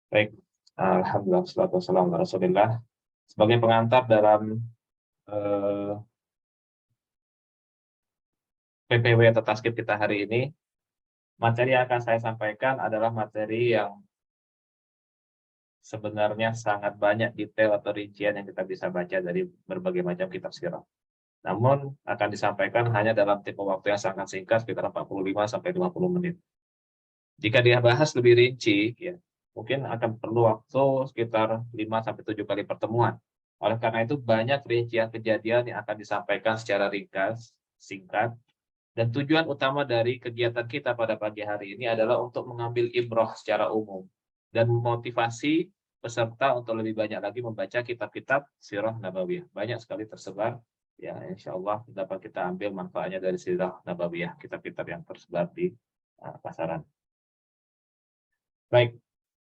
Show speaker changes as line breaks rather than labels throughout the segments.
Baik, alhamdulillah wassalatu wassalamu ala Rasulillah. Sebagai pengantar dalam eh, PPW atau taskip kita hari ini, materi yang akan saya sampaikan adalah materi yang sebenarnya sangat banyak detail atau rincian yang kita bisa baca dari berbagai macam kitab sirah. Namun akan disampaikan hanya dalam tempo waktu yang sangat singkat, sekitar 45 sampai 50 menit. Jika dia bahas lebih rinci, ya, mungkin akan perlu waktu sekitar 5 sampai 7 kali pertemuan. Oleh karena itu banyak rincian kejadian yang akan disampaikan secara ringkas, singkat, dan tujuan utama dari kegiatan kita pada pagi hari ini adalah untuk mengambil ibrah secara umum dan memotivasi peserta untuk lebih banyak lagi membaca kitab-kitab sirah nabawiyah. Banyak sekali tersebar, ya insya Allah dapat kita ambil manfaatnya dari sirah nabawiyah, kitab-kitab yang tersebar di pasaran. Baik,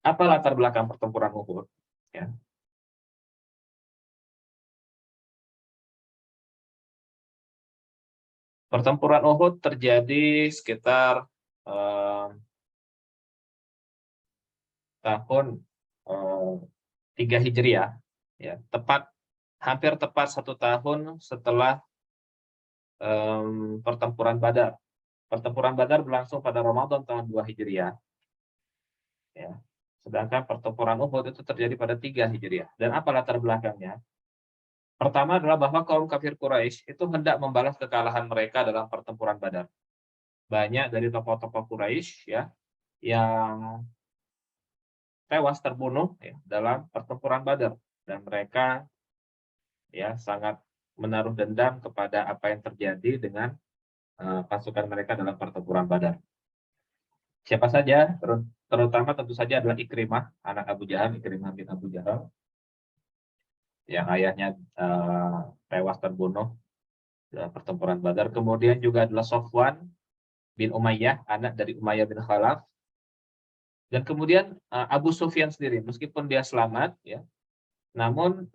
apa latar belakang pertempuran Uhud? Ya. Pertempuran Uhud terjadi sekitar eh, tahun eh, 3 Hijriah, ya, hampir tepat 1 tahun setelah pertempuran Badar. Pertempuran Badar berlangsung pada Ramadan tahun 2 Hijriah, ya. Sedangkan pertempuran Uhud itu terjadi pada 3 Hijriah. Dan apa latar belakangnya? Pertama adalah bahwa kaum kafir Quraisy itu hendak membalas kekalahan mereka dalam pertempuran Badar. Banyak dari tokoh-tokoh Quraisy, ya, yang tewas terbunuh, ya, dalam pertempuran Badar, dan mereka, ya, sangat menaruh dendam kepada apa yang terjadi dengan pasukan mereka dalam pertempuran Badar. Siapa saja? Terutama tentu saja adalah Ikrimah, anak Abu Jahal, Ikrimah bin Abu Jahal, yang ayahnya tewas terbunuh dalam pertempuran Badar. Kemudian juga adalah Sofwan bin Umayyah, anak dari Umayyah bin Khalaf. Dan kemudian Abu Sufyan sendiri, meskipun dia selamat, ya, namun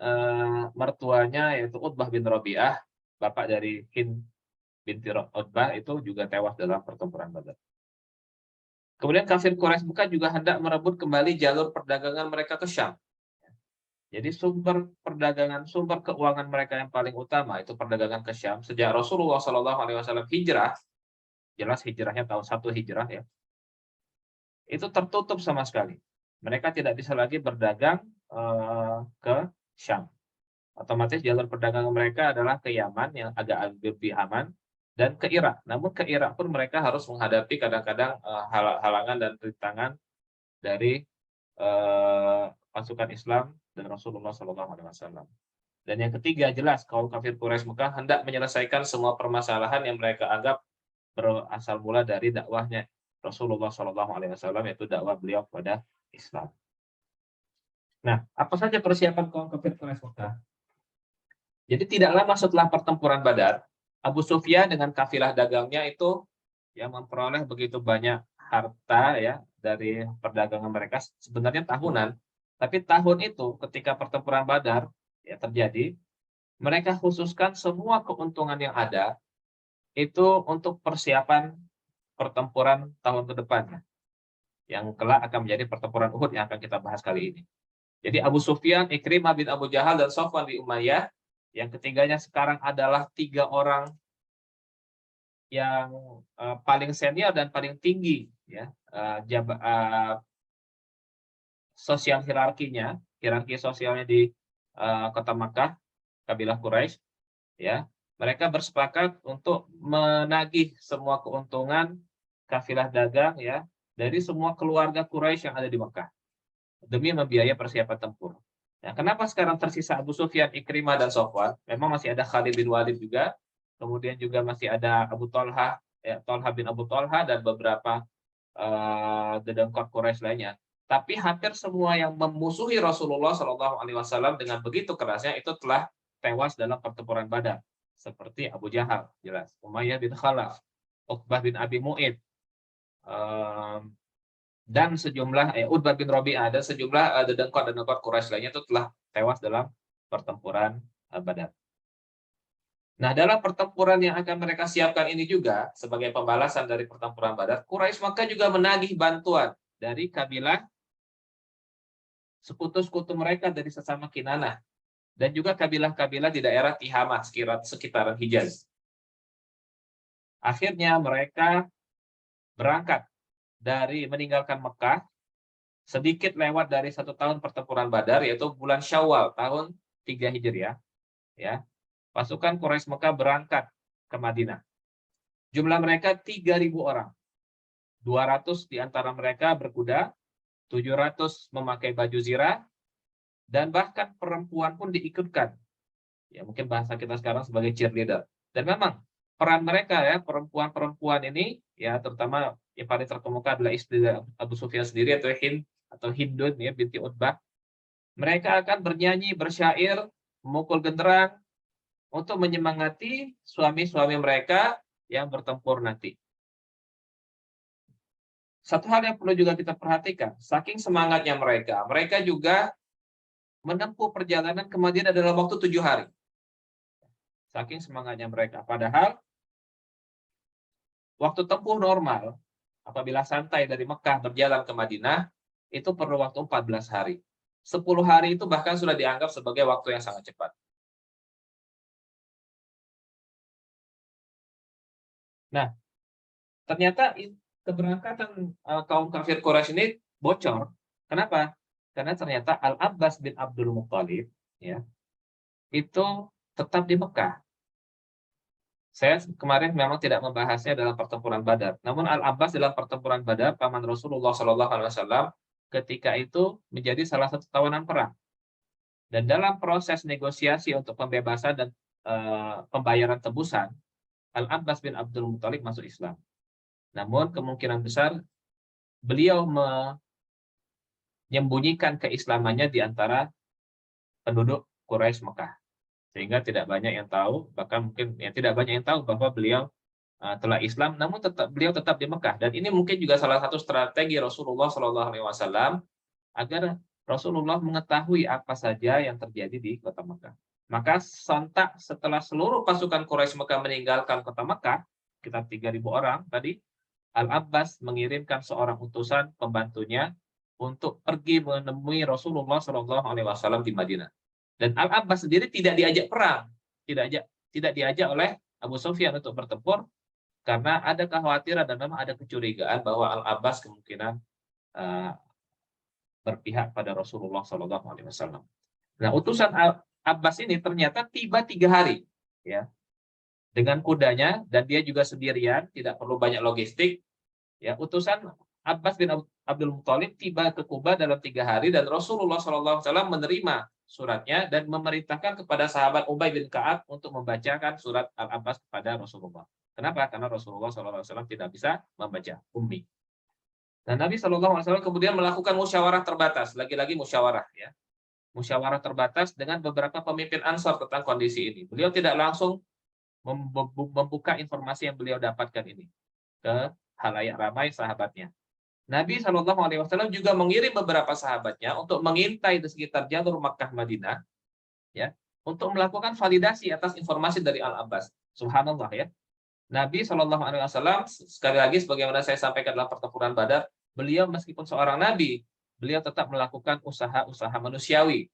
mertuanya yaitu Utbah bin Rabi'ah, bapak dari Hind binti Utbah, itu juga tewas dalam pertempuran Badar. Kemudian kafir Quraisy Mekah juga hendak merebut kembali jalur perdagangan mereka ke Syam. Jadi sumber perdagangan, sumber keuangan mereka yang paling utama itu perdagangan ke Syam. Sejak Rasulullah SAW hijrah, jelas hijrahnya tahun 1 hijrah, ya, itu tertutup sama sekali. Mereka tidak bisa lagi berdagang ke Syam. Otomatis jalur perdagangan mereka adalah ke Yaman yang agak lebih aman, dan ke Irak. Namun ke Irak pun mereka harus menghadapi kadang-kadang halangan dan rintangan dari pasukan Islam dan Rasulullah SAW. Dan yang ketiga, jelas kaum kafir Quraisy Mekah hendak menyelesaikan semua permasalahan yang mereka anggap berasal mula dari dakwahnya Rasulullah SAW, yaitu dakwah beliau kepada Islam. Nah, apa saja persiapan kaum kafir Quraisy Mekah? Jadi tidak lama setelah pertempuran Badar, Abu Sufyan dengan kafilah dagangnya itu yang memperoleh begitu banyak harta, ya, dari perdagangan mereka, sebenarnya tahunan. Tapi tahun itu ketika pertempuran Badar, ya, terjadi, mereka khususkan semua keuntungan yang ada itu untuk persiapan pertempuran tahun ke depannya, yang kelak akan menjadi pertempuran Uhud yang akan kita bahas kali ini. Jadi Abu Sufyan, Ikrimah bin Abu Jahal, dan Sofwan bin Umayyah, yang ketiganya sekarang adalah 3 orang yang paling senior dan paling tinggi, ya, sosial hierarkinya, hierarki sosialnya di kota Makkah, kabilah Quraisy, ya. Mereka bersepakat untuk menagih semua keuntungan kafilah dagang, ya, dari semua keluarga Quraisy yang ada di Makkah demi membiayai persiapan tempur. Nah, kenapa sekarang tersisa Abu Sufyan, Ikrimah, dan Sofwan? Memang masih ada Khalid bin Walid juga, kemudian juga masih ada Abu Thalha, ya, Thalha bin Abu Thalha, dan beberapa dedengkot Quraisy lainnya. Tapi hampir semua yang memusuhi Rasulullah SAW dengan begitu kerasnya itu telah tewas dalam pertempuran Badar. Seperti Abu Jahal, jelas, Umayyah bin Khalaf, Uqbah bin Abi Mu'id, dan sejumlah Utbah bin Rabi'ah, dan sejumlah dedengkot Quraisy lainnya itu telah tewas dalam pertempuran Badar. Nah, dalam pertempuran yang akan mereka siapkan ini juga sebagai pembalasan dari pertempuran Badar, Quraisy Makkah juga menagih bantuan dari kabilah sekutu-sekutu mereka dari sesama Kinanah, dan juga kabilah-kabilah di daerah Tihamah, sekitaran Hijaz. Akhirnya mereka berangkat dari meninggalkan Mekah, sedikit lewat dari 1 tahun pertempuran Badar, yaitu bulan Syawal tahun 3 Hijriah. Ya, pasukan Quraisy Mekah berangkat ke Madinah. Jumlah mereka 3.000 orang. 200 di antara mereka berkuda, 700 memakai baju zirah, dan bahkan perempuan pun diikutkan. Ya, mungkin bahasa kita sekarang sebagai cheerleader. Dan memang peran mereka, ya, perempuan-perempuan ini, ya, terutama yang paling terkemuka adalah istri Abu Sufyan sendiri, atau Hindun, ya, binti Utbah. Mereka akan bernyanyi, bersyair, memukul genderang untuk menyemangati suami-suami mereka yang bertempur nanti. Satu hal yang perlu juga kita perhatikan, saking semangatnya mereka, mereka juga menempuh perjalanan ke Madinah dalam waktu 7 hari. Saking semangatnya mereka. Padahal waktu tempuh normal, apabila santai dari Mekah berjalan ke Madinah, itu perlu waktu 14 hari. 10 hari itu bahkan sudah dianggap sebagai waktu yang sangat cepat. Nah, ternyata keberangkatan kaum kafir Quraisy ini bocor. Kenapa? Karena ternyata Al-Abbas bin Abdul Muttalib, ya, itu tetap di Mekah. Saya kemarin memang tidak membahasnya dalam pertempuran Badar. Namun Al-Abbas dalam pertempuran Badar, paman Rasulullah SAW, ketika itu menjadi salah satu tawanan perang. Dan dalam proses negosiasi untuk pembebasan dan pembayaran tebusan, Al-Abbas bin Abdul Muttalib masuk Islam. Namun kemungkinan besar beliau menyembunyikan keislamannya di antara penduduk Quraisy Mekah, sehingga tidak banyak yang tahu, bahkan mungkin tidak banyak yang tahu bahwa beliau telah Islam, namun beliau tetap di Mekah. Dan ini mungkin juga salah satu strategi Rasulullah SAW agar Rasulullah mengetahui apa saja yang terjadi di kota Mekah. Maka sontak setelah seluruh pasukan Quraisy Mekah meninggalkan kota Mekah, sekitar 3.000 orang tadi, Al-Abbas mengirimkan seorang utusan pembantunya untuk pergi menemui Rasulullah SAW di Madinah. Dan Al-Abbas sendiri tidak diajak perang, tidak diajak oleh Abu Sufyan untuk bertempur, karena ada kekhawatiran dan memang ada kecurigaan bahwa Al-Abbas kemungkinan berpihak pada Rasulullah SAW. Nah, utusan Al-Abbas ini ternyata tiba 3 hari, ya, dengan kudanya, dan dia juga sendirian, tidak perlu banyak logistik. Ya, utusan Abbas bin Abdul Muttalib tiba ke Kuba dalam 3 hari, dan Rasulullah SAW menerima suratnya dan memerintahkan kepada sahabat Ubay bin Ka'ab untuk membacakan surat Al-Abbas kepada Rasulullah. Kenapa? Karena Rasulullah SAW tidak bisa membaca, ummi. Dan Nabi SAW kemudian melakukan musyawarah terbatas, lagi-lagi musyawarah, ya. Musyawarah terbatas dengan beberapa pemimpin Ansar tentang kondisi ini. Beliau tidak langsung membuka informasi yang beliau dapatkan ini ke halayak ramai sahabatnya. Nabi SAW juga mengirim beberapa sahabatnya untuk mengintai di sekitar jalur Makkah Madinah, ya, untuk melakukan validasi atas informasi dari Al-Abbas. Subhanallah, ya. Nabi SAW sekali lagi sebagaimana saya sampaikan dalam pertempuran Badar, beliau meskipun seorang nabi, beliau tetap melakukan usaha-usaha manusiawi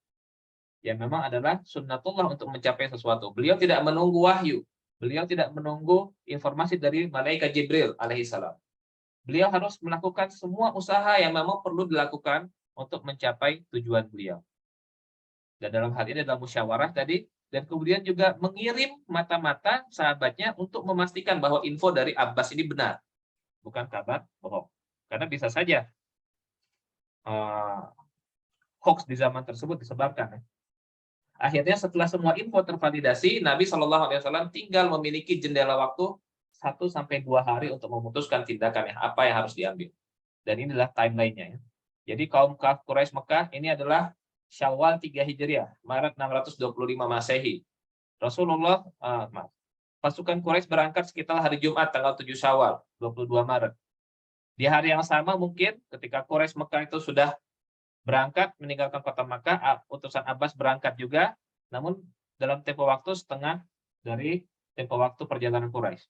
yang memang adalah sunnatullah untuk mencapai sesuatu. Beliau tidak menunggu wahyu. Beliau tidak menunggu informasi dari malaikat Jibril alaihissalam. Beliau harus melakukan semua usaha yang memang perlu dilakukan untuk mencapai tujuan beliau. Dan dalam hal ini adalah musyawarah tadi, dan kemudian juga mengirim mata-mata sahabatnya untuk memastikan bahwa info dari Abbas ini benar, bukan kabar bohong. Karena bisa saja hoax di zaman tersebut disebarkan. Akhirnya setelah semua info tervalidasi, Nabi SAW tinggal memiliki jendela waktu 1-2 hari untuk memutuskan tindakan apa yang harus diambil. Dan inilah timeline-nya, ya. Jadi kaum Quraisy Mekah ini adalah Syawal 3 Hijriah, Maret 625 Masehi. Rasulullah, pasukan Quraisy berangkat sekitar hari Jumat tanggal 7 Syawal, 22 Maret. Di hari yang sama mungkin ketika Quraisy Mekah itu sudah berangkat meninggalkan kota Makkah, utusan Abbas berangkat juga, namun dalam tempo waktu setengah dari tempo waktu perjalanan Quraisy.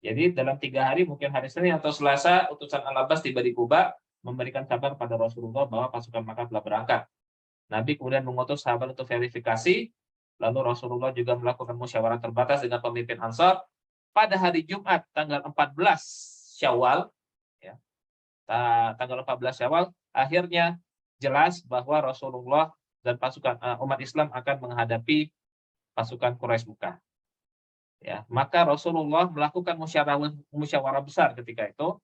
Jadi dalam 3 hari, mungkin hari Senin atau Selasa, utusan Al-Abbas tiba di Kuba, memberikan kabar pada Rasulullah bahwa pasukan Makkah telah berangkat. Nabi kemudian mengutus sahabat untuk verifikasi, lalu Rasulullah juga melakukan musyawarah terbatas dengan pemimpin Ansar pada hari Jumat tanggal 14 Syawal, ya, tanggal 14 Syawal, akhirnya jelas bahwa Rasulullah dan pasukan umat Islam akan menghadapi pasukan Quraisy Mekah. Ya, maka Rasulullah melakukan musyawarah besar ketika itu.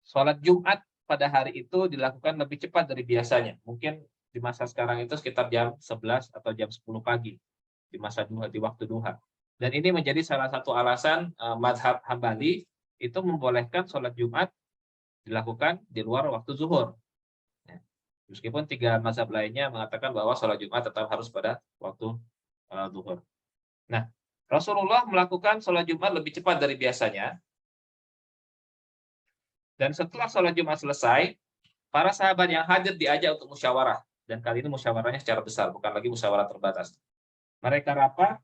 Sholat Jumat pada hari itu dilakukan lebih cepat dari biasanya. Mungkin di masa sekarang itu sekitar jam 11 atau jam 10 pagi di masa duha, di waktu duha. Dan ini menjadi salah satu alasan mazhab Hambali itu membolehkan sholat Jumat dilakukan di luar waktu zuhur. Ya. Meskipun 3 mazhab lainnya mengatakan bahwa sholat Jumat tetap harus pada waktu zuhur. Nah, Rasulullah melakukan sholat Jumat lebih cepat dari biasanya. Dan setelah sholat Jumat selesai, para sahabat yang hadir diajak untuk musyawarah. Dan kali ini musyawarahnya secara besar, bukan lagi musyawarah terbatas. Mereka rapat,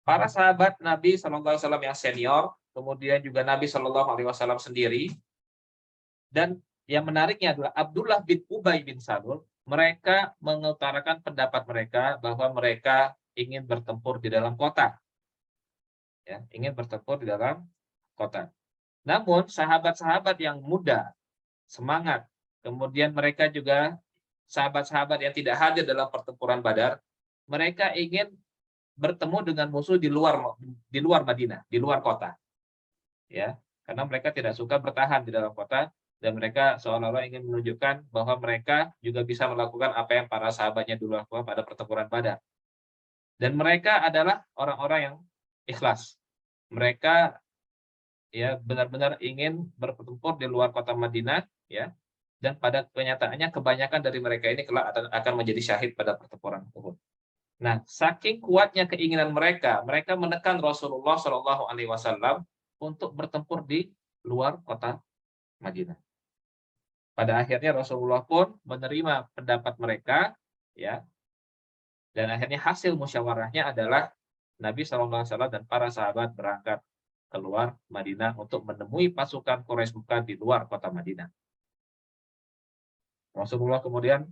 para sahabat Nabi SAW yang senior, kemudian juga Nabi SAW sendiri, dan yang menariknya adalah Abdullah bin Ubay bin Salul, mereka mengutarakan pendapat mereka bahwa mereka ingin bertempur di dalam kota. Ya, ingin bertempur di dalam kota. Namun sahabat-sahabat yang muda, semangat, kemudian mereka juga sahabat-sahabat yang tidak hadir dalam pertempuran Badar, mereka ingin bertemu dengan musuh di luar Madinah, di luar kota. Ya, karena mereka tidak suka bertahan di dalam kota dan mereka seolah-olah ingin menunjukkan bahwa mereka juga bisa melakukan apa yang para sahabatnya dulu lakukan pada pertempuran Badar. Dan mereka adalah orang-orang yang ikhlas. Mereka ya benar-benar ingin bertempur di luar kota Madinah, ya. Dan pada kenyataannya kebanyakan dari mereka ini kelak akan menjadi syahid pada pertempuran Uhud. Nah, saking kuatnya keinginan mereka, mereka menekan Rasulullah Shallallahu Alaihi Wasallam untuk bertempur di luar kota Madinah. Pada akhirnya Rasulullah pun menerima pendapat mereka, ya. Dan akhirnya hasil musyawarahnya adalah Nabi Shallallahu Alaihi Wasallam dan para sahabat berangkat keluar Madinah untuk menemui pasukan Quraisy Mekah di luar kota Madinah. Rasulullah kemudian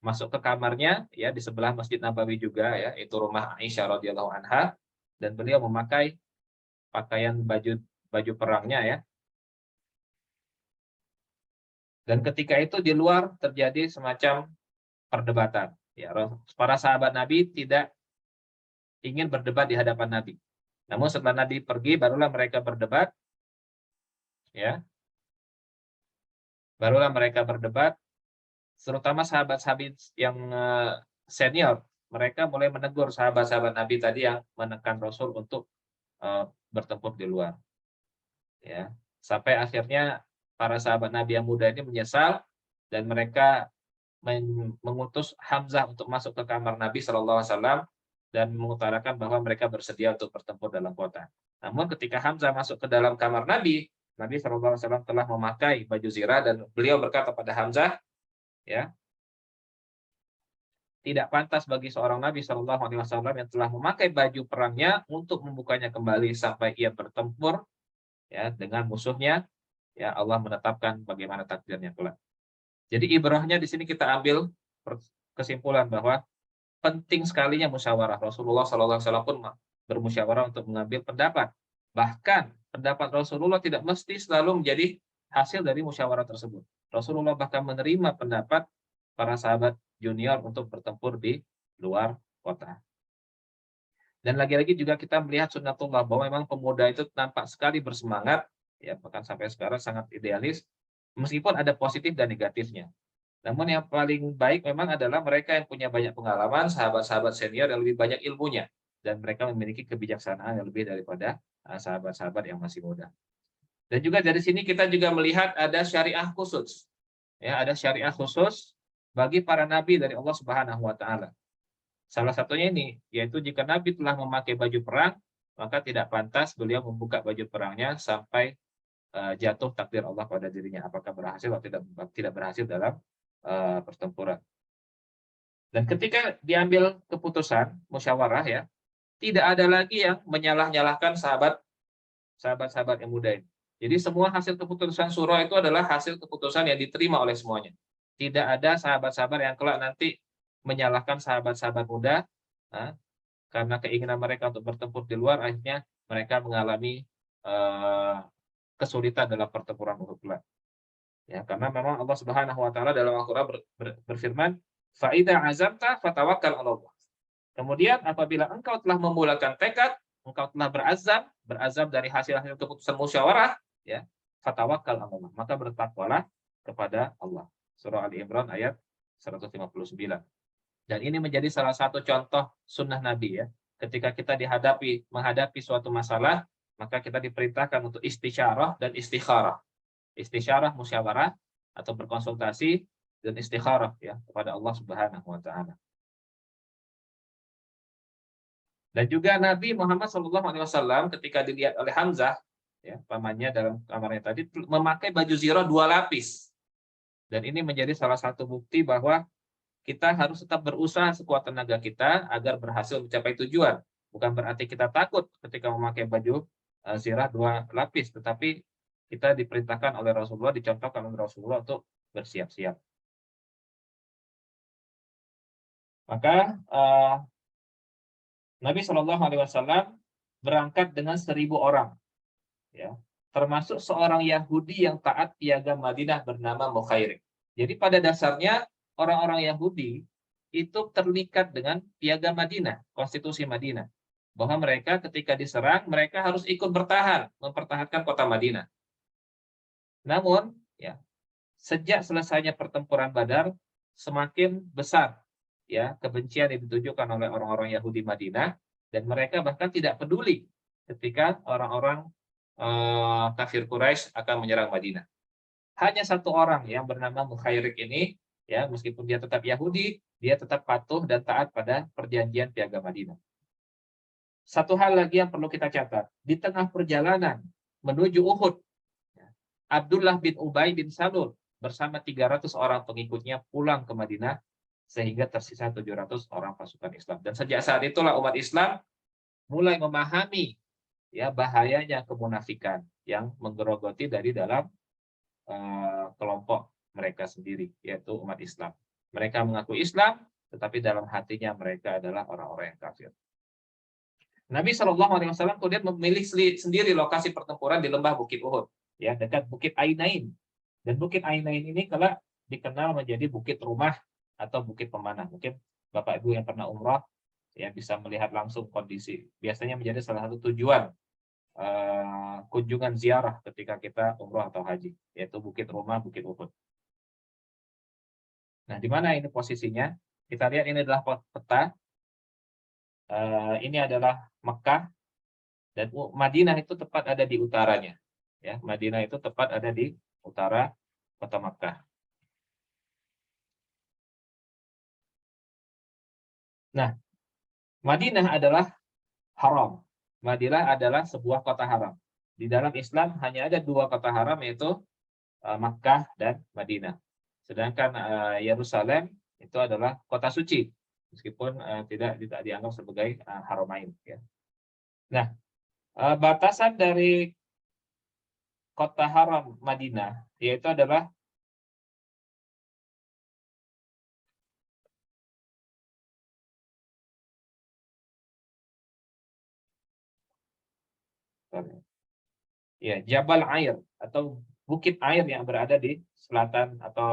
masuk ke kamarnya, ya, di sebelah Masjid Nabawi juga, ya, itu rumah Aisyah radhiyallahu anha, dan beliau memakai pakaian baju perangnya, ya. Dan ketika itu di luar terjadi semacam perdebatan. Ya, para sahabat Nabi tidak ingin berdebat di hadapan Nabi. Namun setelah Nabi pergi, barulah mereka berdebat, ya. Barulah mereka berdebat, terutama sahabat-sahabat yang senior. Mereka mulai menegur sahabat-sahabat Nabi tadi yang menekan Rasul untuk bertempur di luar. Ya, sampai akhirnya para sahabat Nabi yang muda ini menyesal dan mereka mengutus Hamzah untuk masuk ke kamar Nabi Shallallahu Alaihi Wasallam dan mengutarakan bahwa mereka bersedia untuk bertempur dalam kota. Namun ketika Hamzah masuk ke dalam kamar Nabi, Nabi Shallallahu Alaihi Wasallam telah memakai baju zirah dan beliau berkata pada Hamzah, ya, tidak pantas bagi seorang Nabi Shallallahu Alaihi Wasallam yang telah memakai baju perangnya untuk membukanya kembali sampai ia bertempur, ya, dengan musuhnya. Ya, Allah menetapkan bagaimana takdirnya kelak. Jadi ibrahnya di sini kita ambil kesimpulan bahwa penting sekalinya musyawarah. Rasulullah SAW pun bermusyawarah untuk mengambil pendapat. Bahkan pendapat Rasulullah tidak mesti selalu menjadi hasil dari musyawarah tersebut. Rasulullah bahkan menerima pendapat para sahabat junior untuk bertempur di luar kota. Dan lagi-lagi juga kita melihat sunnatullah bahwa memang pemuda itu nampak sekali bersemangat, ya, bahkan sampai sekarang sangat idealis, meskipun ada positif dan negatifnya. Namun yang paling baik memang adalah mereka yang punya banyak pengalaman, sahabat-sahabat senior yang lebih banyak ilmunya, dan mereka memiliki kebijaksanaan yang lebih daripada sahabat-sahabat yang masih muda. Dan juga dari sini kita juga melihat ada syariah khusus. Ya, ada syariah khusus bagi para nabi dari Allah Subhanahu wa taala. Salah satunya ini, yaitu jika nabi telah memakai baju perang, maka tidak pantas beliau membuka baju perangnya sampai jatuh takdir Allah pada dirinya, apakah berhasil atau tidak berhasil dalam pertempuran. Dan ketika diambil keputusan musyawarah, ya, tidak ada lagi yang menyalah-nyalahkan sahabat-sahabat yang muda ini. Jadi semua hasil keputusan surah itu adalah hasil keputusan yang diterima oleh semuanya. Tidak ada sahabat-sahabat yang kelak nanti menyalahkan sahabat-sahabat muda karena keinginan mereka untuk bertempur di luar, akhirnya mereka mengalami kesulitan dalam pertempuran Uhud kelak. Ya, karena memang Allah Subhanahu wa taala dalam Al-Qur'an berfirman, "Fa idza azamta fatawakkal 'ala Allah." Kemudian apabila engkau telah memulakan tekad, engkau telah berazam dari hasil-hasil keputusan musyawarah, ya, fatawakkal 'ala Allah, maka bertakwalah kepada Allah. Surah Ali Imran ayat 159. Dan ini menjadi salah satu contoh sunnah Nabi, ya. Ketika kita menghadapi suatu masalah, maka kita diperintahkan untuk istisyarah dan istikharah. Istisyarah musyawarah atau berkonsultasi, dan istikharah, ya, kepada Allah Subhanahu wa taala. Dan juga Nabi Muhammad SAW ketika dilihat oleh Hamzah, ya, pamannya dalam kamarnya tadi, memakai baju zirah 2 lapis. Dan ini menjadi salah satu bukti bahwa kita harus tetap berusaha sekuat tenaga kita agar berhasil mencapai tujuan. Bukan berarti kita takut ketika memakai baju zirah 2 lapis, tetapi kita diperintahkan oleh Rasulullah, dicontohkan oleh Rasulullah untuk bersiap-siap. Maka Nabi SAW berangkat dengan 1.000 orang, ya, termasuk seorang Yahudi yang taat piagam Madinah bernama Mukhairik. Jadi pada dasarnya orang-orang Yahudi itu terikat dengan piagam Madinah, konstitusi Madinah, bahwa mereka ketika diserang mereka harus ikut bertahan, mempertahankan kota Madinah. Namun, ya, sejak selesainya pertempuran Badar, semakin besar, ya, kebencian yang ditujukan oleh orang-orang Yahudi Madinah, dan mereka bahkan tidak peduli ketika orang-orang kafir Quraisy akan menyerang Madinah. Hanya satu orang yang bernama Mukhairik ini, ya, meskipun dia tetap Yahudi, dia tetap patuh dan taat pada perjanjian piagam Madinah. Satu hal lagi yang perlu kita catat, di tengah perjalanan menuju Uhud, Abdullah bin Ubay bin Salul bersama 300 orang pengikutnya pulang ke Madinah, sehingga tersisa 700 orang pasukan Islam. Dan sejak saat itulah umat Islam mulai memahami, ya, bahayanya kemunafikan yang menggerogoti dari dalam kelompok mereka sendiri, yaitu umat Islam. Mereka mengaku Islam, tetapi dalam hatinya mereka adalah orang-orang yang kafir. Nabi SAW kemudian memilih sendiri lokasi pertempuran di lembah Bukit Uhud, ya, dekat Bukit Ainain. Dan Bukit Ainain ini kelak dikenal menjadi bukit rumah atau bukit pemanah. Mungkin Bapak Ibu yang pernah umrah, ya, bisa melihat langsung kondisi. Biasanya menjadi salah satu tujuan kunjungan ziarah ketika kita umrah atau haji, yaitu bukit rumah, Bukit Uhud. Nah, di mana ini posisinya? Kita lihat ini adalah peta. Ini adalah Mekah, dan Madinah itu tepat ada di utaranya. Ya, Madinah itu tepat ada di utara kota Mekah. Nah, Madinah adalah haram. Madinah adalah sebuah kota haram. Di dalam Islam hanya ada 2 kota haram, yaitu Makkah dan Madinah. Sedangkan Yerusalem itu adalah kota suci, meskipun tidak dianggap sebagai haramain. Ya. Nah, batasan dari kota haram Madinah yaitu adalah ya, Jabal Air atau Bukit Air yang berada di selatan atau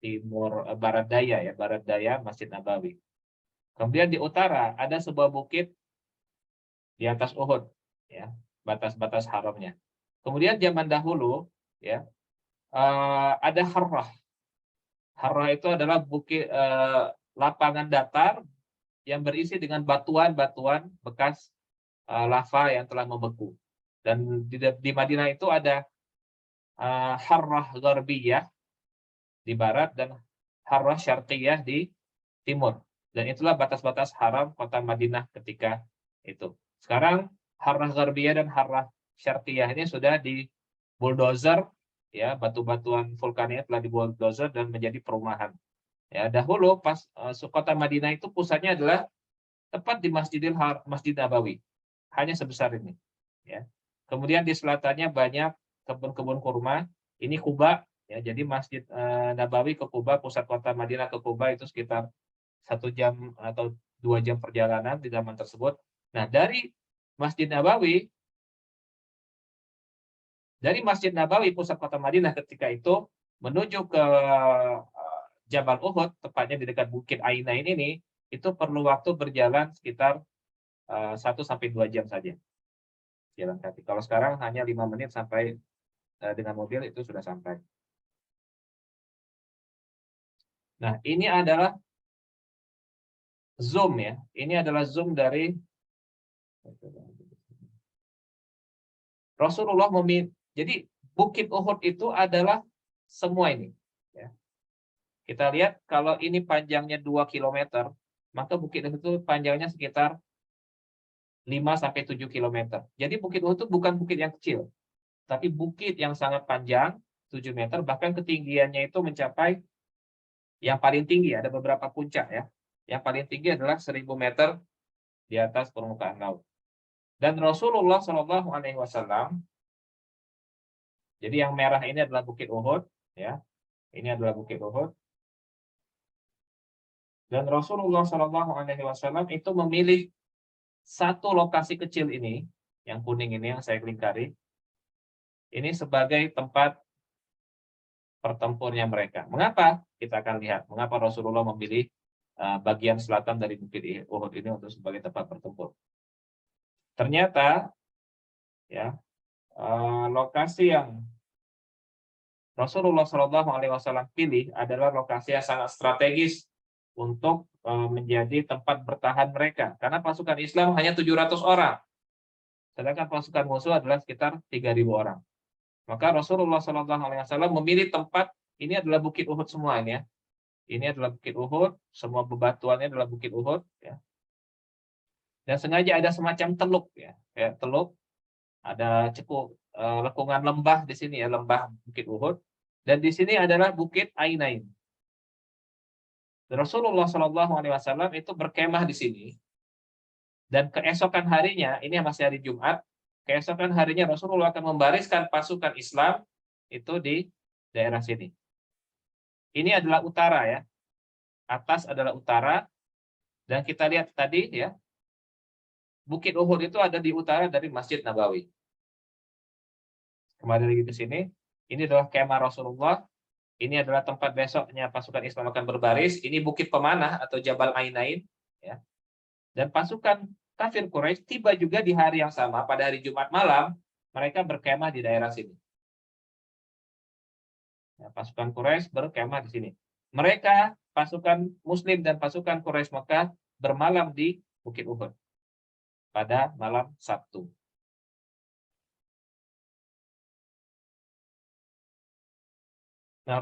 timur barat daya, ya, barat daya Masjid Nabawi. Kemudian di utara ada sebuah bukit di atas Uhud, ya, batas-batas haramnya. Kemudian zaman dahulu, ya, ada Harrah. Harrah itu adalah bukit lapangan datar yang berisi dengan batuan-batuan bekas lava yang telah membeku. Dan di Madinah itu ada Harrah Gharbiyah di barat dan Harrah Syarqiyah di timur. Dan itulah batas-batas haram kota Madinah ketika itu. Sekarang Harrah Gharbiyah dan Harrah Syarqiyah ini sudah di bulldozer, ya, batu-batuan vulkanik telah di bulldozer dan menjadi perumahan. Ya, dahulu pas kota Madinah itu pusatnya adalah tepat di Masjid Nabawi. Hanya sebesar ini, ya. Kemudian di selatannya banyak kebun-kebun kurma. Ini Quba, Ya, jadi Masjid Nabawi ke Kuba, pusat kota Madinah ke Kuba itu sekitar 1 jam atau 2 jam perjalanan di zaman tersebut. Nah, dari Masjid Nabawi pusat kota Madinah ketika itu menuju ke Jabal Uhud, tepatnya di dekat Bukit Ainain ini, itu perlu waktu berjalan sekitar 1 sampai 2 jam saja jalan kaki. Kalau sekarang hanya 5 menit sampai dengan mobil itu sudah sampai. Nah, ini adalah zoom ya. Ini adalah zoom dari Rasulullah jadi Bukit Uhud itu adalah semua ini. Ya. Kita lihat kalau ini panjangnya 2 kilometer, maka Bukit Uhud itu panjangnya sekitar 5 sampai 7 kilometer. Jadi Bukit Uhud itu bukan bukit yang kecil, tapi bukit yang sangat panjang, 7 meter, bahkan ketinggiannya itu mencapai yang paling tinggi, ada beberapa puncak ya. Yang paling tinggi adalah 1.000 meter di atas permukaan laut. Dan Rasulullah Shallallahu Alaihi Wasallam, jadi yang merah ini adalah Bukit Uhud, ya, ini adalah Bukit Uhud. Dan Rasulullah Shallallahu Alaihi Wasallam itu memilih satu lokasi kecil ini, yang kuning ini yang saya lingkari, ini sebagai tempat pertempurnya mereka. Mengapa? Kita akan lihat mengapa Rasulullah memilih bagian selatan dari Bukit Uhud ini untuk sebagai tempat bertempur. Ternyata ya, lokasi yang Rasulullah Shallallahu Alaihi Wasallam pilih adalah lokasi yang sangat strategis untuk menjadi tempat bertahan mereka, karena pasukan Islam hanya 700 orang, sedangkan pasukan musuh adalah sekitar 3.000 orang. Maka Rasulullah Shallallahu Alaihi Wasallam memilih tempat ini adalah Bukit Uhud semua ini ya. Ini adalah Bukit Uhud, semua bebatuannya adalah Bukit Uhud ya. Dan sengaja ada semacam teluk ya, kayak teluk, ada lekungan lembah di sini ya, lembah Bukit Uhud, dan di sini adalah Bukit Ainain. Rasulullah Shallallahu Alaihi Wasallam itu berkemah di sini, dan keesokan harinya, ini masih hari Jumat, keesokan harinya Rasulullah akan membariskan pasukan Islam itu di daerah sini. Ini adalah utara ya, atas adalah utara, dan kita lihat tadi ya, Bukit Uhud itu ada di utara dari Masjid Nabawi. Kembali lagi ke sini, ini adalah kemah Rasulullah, ini adalah tempat besoknya pasukan Islam akan berbaris, ini Bukit Pemanah atau Jabal Ainain, ya. Dan pasukan kafir Quraisy tiba juga di hari yang sama, pada hari Jumat malam, mereka berkemah di daerah sini. Ya, pasukan Quraisy berkemah di sini. Mereka, pasukan Muslim dan pasukan Quraisy Mekah, bermalam di Bukit Uhud pada malam Sabtu. Nah,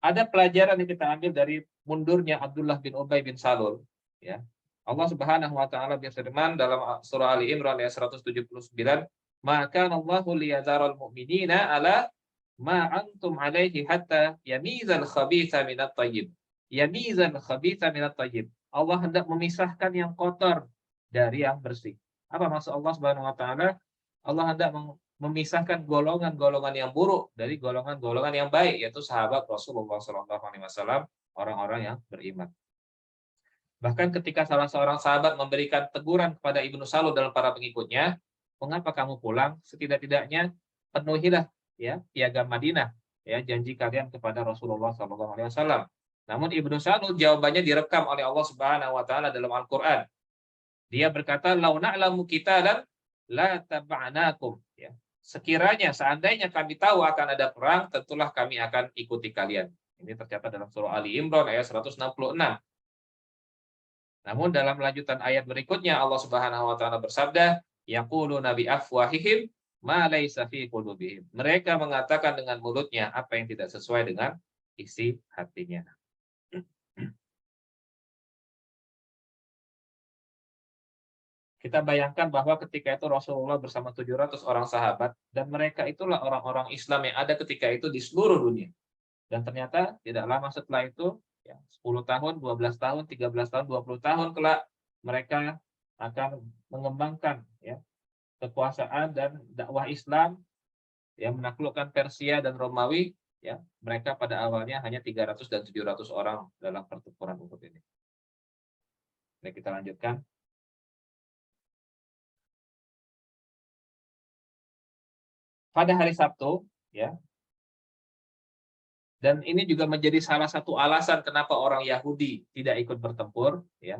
ada pelajaran yang kita ambil dari mundurnya Abdullah bin Ubay bin Salul. Ya. Allah Subhanahu wa taala berfirman dalam surah Ali Imran ayat 179, "Maka Allahu liyadzaral mu'minina ala ma antum alaihi hatta yamizal khabitha minat thayyib." Yamizal khabitha minat thayyib. Allah hendak memisahkan yang kotor dari yang bersih. Apa maksud Allah Subhanahu wa taala? Allah hendak memisahkan golongan-golongan yang buruk dari golongan-golongan yang baik, yaitu sahabat Rasulullah SAW, orang-orang yang beriman. Bahkan ketika salah seorang sahabat memberikan teguran kepada Ibnu Salul dan para pengikutnya, mengapa kamu pulang? Setidak-tidaknya penuhilah ya piagam Madinah, ya janji kalian kepada Rasulullah SAW. Namun Ibnu Salul jawabannya direkam oleh Allah Subhanahu Wa Taala dalam Al-Quran. Dia berkata, "Lau na'lamu qitalan la taba'nakum." Ya. Sekiranya, seandainya kami tahu akan ada perang, tentulah kami akan ikuti kalian. Ini tercatat dalam surah Ali Imran ayat 166. Namun dalam lanjutan ayat berikutnya Allah Subhanahu wa taala bersabda, "Yaquluna bi afwahihim ma laysa fi qulubihim." Mereka mengatakan dengan mulutnya apa yang tidak sesuai dengan isi hatinya. Kita bayangkan bahwa ketika itu Rasulullah bersama 700 orang sahabat, dan mereka itulah orang-orang Islam yang ada ketika itu di seluruh dunia. Dan ternyata tidak lama setelah itu, ya, 10 tahun, 12 tahun, 13 tahun, 20 tahun kelak, mereka akan mengembangkan ya, kekuasaan dan dakwah Islam yang menaklukkan Persia dan Romawi ya, mereka pada awalnya hanya 300 dan 700 orang dalam pertempuran Uhud ini. Baik, kita lanjutkan. Pada hari Sabtu, ya, dan ini juga menjadi salah satu alasan kenapa orang Yahudi tidak ikut bertempur, ya.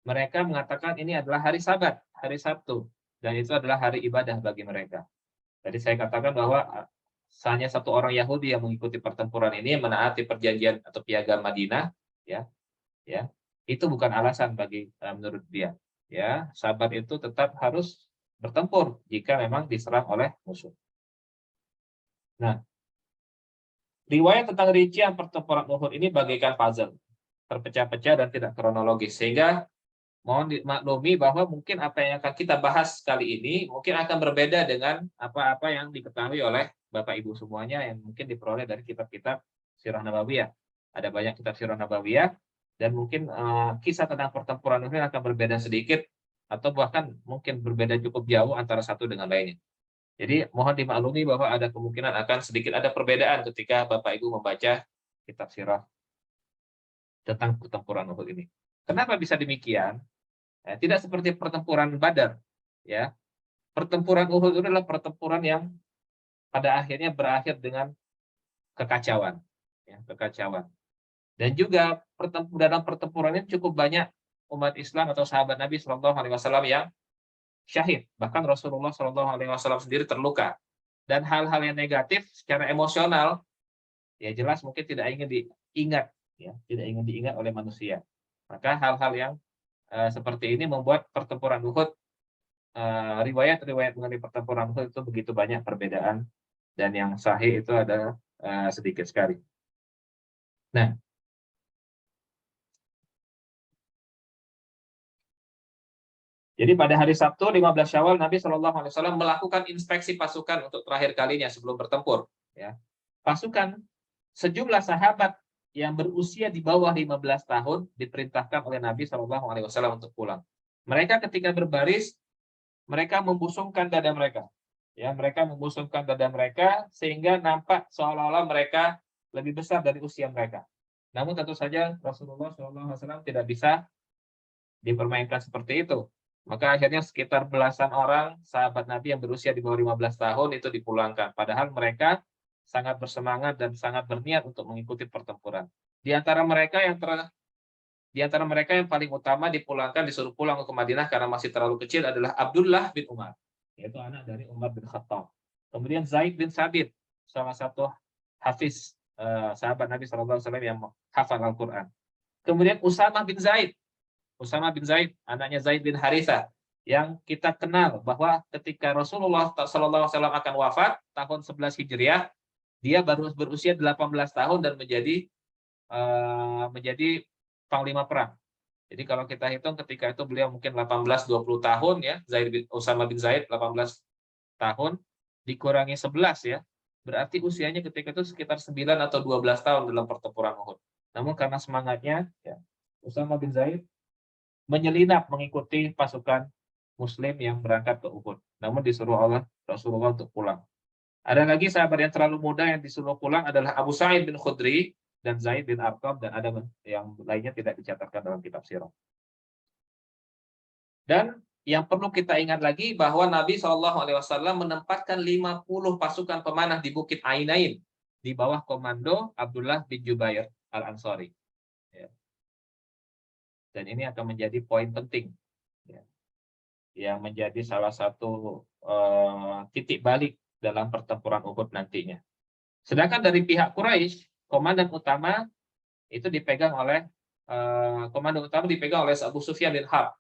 Mereka mengatakan ini adalah hari Sabat, hari Sabtu, dan itu adalah hari ibadah bagi mereka. Jadi saya katakan bahwa hanya satu orang Yahudi yang mengikuti pertempuran ini, menaati perjanjian atau piagam Madinah, ya, ya, itu bukan alasan bagi menurut dia. Ya, Sabat itu tetap harus bertempur jika memang diserang oleh musuh. Nah, riwayat tentang rincian pertempuran Uhud ini bagaikan puzzle, terpecah-pecah dan tidak kronologis, sehingga mohon dimaklumi bahwa mungkin apa yang akan kita bahas kali ini mungkin akan berbeda dengan apa-apa yang diketahui oleh Bapak Ibu semuanya yang mungkin diperoleh dari kitab-kitab Sirah Nabawiyah. Ada banyak kitab Sirah Nabawiyah dan mungkin kisah tentang pertempuran ini akan berbeda sedikit atau bahkan mungkin berbeda cukup jauh antara satu dengan lainnya. Jadi mohon dimaklumi bahwa ada kemungkinan akan sedikit ada perbedaan ketika Bapak Ibu membaca kitab Sirah tentang pertempuran Uhud ini. Kenapa bisa demikian? Tidak seperti pertempuran Badar, ya. Pertempuran Uhud itu adalah pertempuran yang pada akhirnya berakhir dengan kekacauan, ya, kekacauan. Dan juga dalam pertempuran ini cukup banyak umat Islam atau sahabat Nabi Shallallahu Alaihi Wasallam yang syahid, bahkan Rasulullah Shallallahu Alaihi Wasallam sendiri terluka. Dan hal-hal yang negatif secara emosional, ya jelas mungkin tidak ingin diingat, ya, tidak ingin diingat oleh manusia. Maka hal-hal yang seperti ini membuat pertempuran Uhud riwayat-riwayat mengenai pertempuran Uhud itu begitu banyak perbedaan dan yang sahih itu ada sedikit sekali. Nah, jadi pada hari Sabtu 15 Syawal Nabi Shallallahu Alaihi Wasallam melakukan inspeksi pasukan untuk terakhir kalinya sebelum bertempur. Ya, pasukan sejumlah sahabat yang berusia di bawah 15 tahun diperintahkan oleh Nabi Shallallahu Alaihi Wasallam untuk pulang. Mereka ketika berbaris mereka membusungkan dada mereka. Ya, mereka membusungkan dada mereka sehingga nampak seolah-olah mereka lebih besar dari usia mereka. Namun tentu saja Rasulullah SAW tidak bisa dipermainkan seperti itu. Maka akhirnya sekitar belasan orang sahabat Nabi yang berusia di bawah 15 tahun itu dipulangkan. Padahal mereka sangat bersemangat dan sangat berniat untuk mengikuti pertempuran. Di antara mereka yang paling utama dipulangkan, disuruh pulang ke Madinah karena masih terlalu kecil adalah Abdullah bin Umar, yaitu anak dari Umar bin Khattab. Kemudian Zaid bin Sabit, salah satu hafiz sahabat Nabi SAW yang hafal Al-Quran. Kemudian Usama bin Zaid, anaknya Zaid bin Haritha, yang kita kenal bahwa ketika Rasulullah SAW akan wafat tahun 11 Hijriah, dia baru berusia 18 tahun dan menjadi panglima perang. Jadi kalau kita hitung ketika itu beliau mungkin 18-20 tahun ya, Usama bin Zaid 18 tahun dikurangi 11 ya. Berarti usianya ketika itu sekitar 9 atau 12 tahun dalam pertempuran Uhud. Namun karena semangatnya ya, Usama bin Zaid menyelinap mengikuti pasukan muslim yang berangkat ke Uhud. Namun disuruh oleh Rasulullah untuk pulang. Ada lagi sahabat yang terlalu muda yang disuruh pulang adalah Abu Sa'id bin Khudri dan Zaid bin Arqam, dan ada yang lainnya tidak dicatatkan dalam kitab sirah. Dan yang perlu kita ingat lagi bahwa Nabi SAW menempatkan 50 pasukan pemanah di Bukit Ainain di bawah komando Abdullah bin Jubair Al-Ansari. Ya. Dan ini akan menjadi poin penting, ya, yang menjadi salah satu titik balik dalam pertempuran Uhud nantinya. Sedangkan dari pihak Quraisy, komandan utama dipegang oleh Abu Sufyan bin Harb.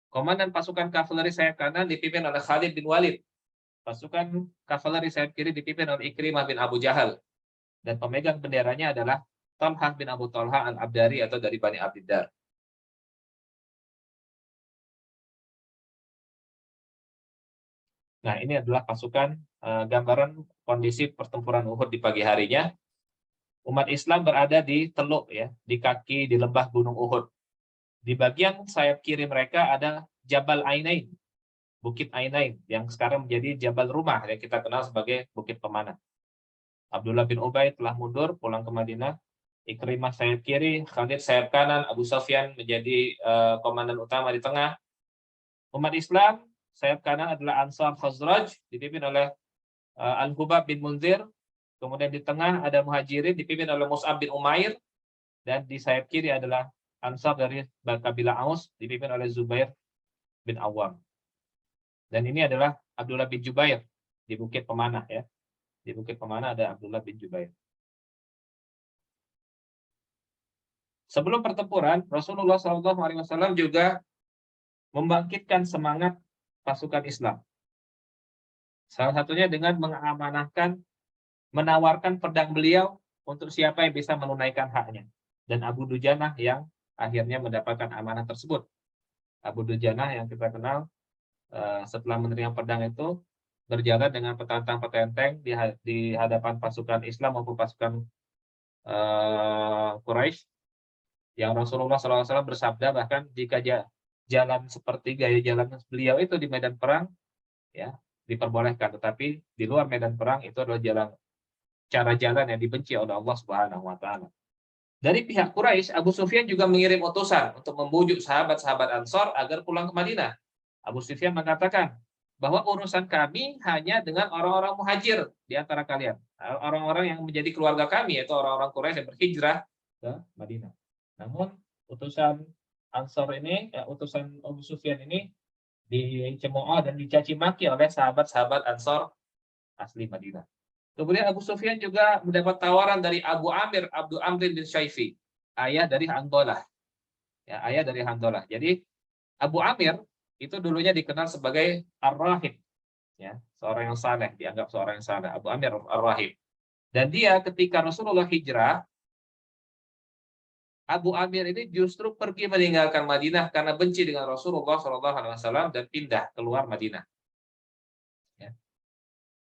Komandan pasukan kavaleri sayap kanan dipimpin oleh Khalid bin Walid. Pasukan kavaleri sayap kiri dipimpin oleh Ikrimah bin Abu Jahal. Dan pemegang benderanya adalah Talhah bin Abu Talha al-Abdari atau dari Bani Abdiddar. Nah, ini adalah pasukan gambaran kondisi pertempuran Uhud di pagi harinya. Umat Islam berada di teluk ya, di kaki di lembah Gunung Uhud. Di bagian sayap kiri mereka ada Jabal Ainain, Bukit Ainain, yang sekarang menjadi Jabal Rumah yang kita kenal sebagai Bukit Pemanah. Abdullah bin Ubay telah mundur pulang ke Madinah. Ikrimah sayap kiri, Khalid sayap kanan, Abu Sufyan menjadi komandan utama di tengah. Umat Islam sayap kanan adalah Ansar Khazraj dipimpin oleh Al-Hubab bin Munzir. Kemudian di tengah ada Muhajirin dipimpin oleh Mus'ab bin Umair, dan di sayap kiri adalah Ansar dari kabilah Aus dipimpin oleh Zubair bin Awam. Dan ini adalah Abdullah bin Jubair di Bukit Pemanah ya. Di Bukit Pemanah ada Abdullah bin Jubair. Sebelum pertempuran, Rasulullah SAW juga membangkitkan semangat pasukan Islam. Salah satunya dengan mengamanahkan, menawarkan pedang beliau untuk siapa yang bisa menunaikan haknya. Dan Abu Dujanah yang akhirnya mendapatkan amanah tersebut. Abu Dujanah yang kita kenal setelah menerima pedang itu berjalan dengan petantang-petenteng di hadapan pasukan Islam maupun pasukan Quraisy. Yang Rasulullah SAW bersabda, bahkan jika jalan seperti gaya jalan beliau itu di medan perang, ya diperbolehkan. Tetapi di luar medan perang itu adalah cara jalan yang dibenci oleh Allah Subhanahu Wa Taala. Dari pihak Quraisy, Abu Sufyan juga mengirim utusan untuk membujuk sahabat-sahabat Ansor agar pulang ke Madinah. Abu Sufyan mengatakan bahwa urusan kami hanya dengan orang-orang muhajir di antara kalian. Orang-orang yang menjadi keluarga kami, yaitu orang-orang Quraisy yang berhijrah ke Madinah. Namun utusan Ansor ini, utusan Abu Sufyan ini dicemooh dan dicaci maki oleh sahabat-sahabat Ansor asli Madinah. Kemudian Abu Sufyan juga mendapat tawaran dari Abu Amir, Abdul Amrin bin Syaifi, ayah dari Handalah. Ya, ayah dari Handalah. Jadi Abu Amir itu dulunya dikenal sebagai Ar-Rahib, ya, seorang yang saleh, dianggap seorang yang saleh, Abu Amir Ar-Rahib. Dan dia ketika Rasulullah hijrah, Abu Amir ini justru pergi meninggalkan Madinah karena benci dengan Rasulullah SAW dan pindah keluar Madinah. Ya.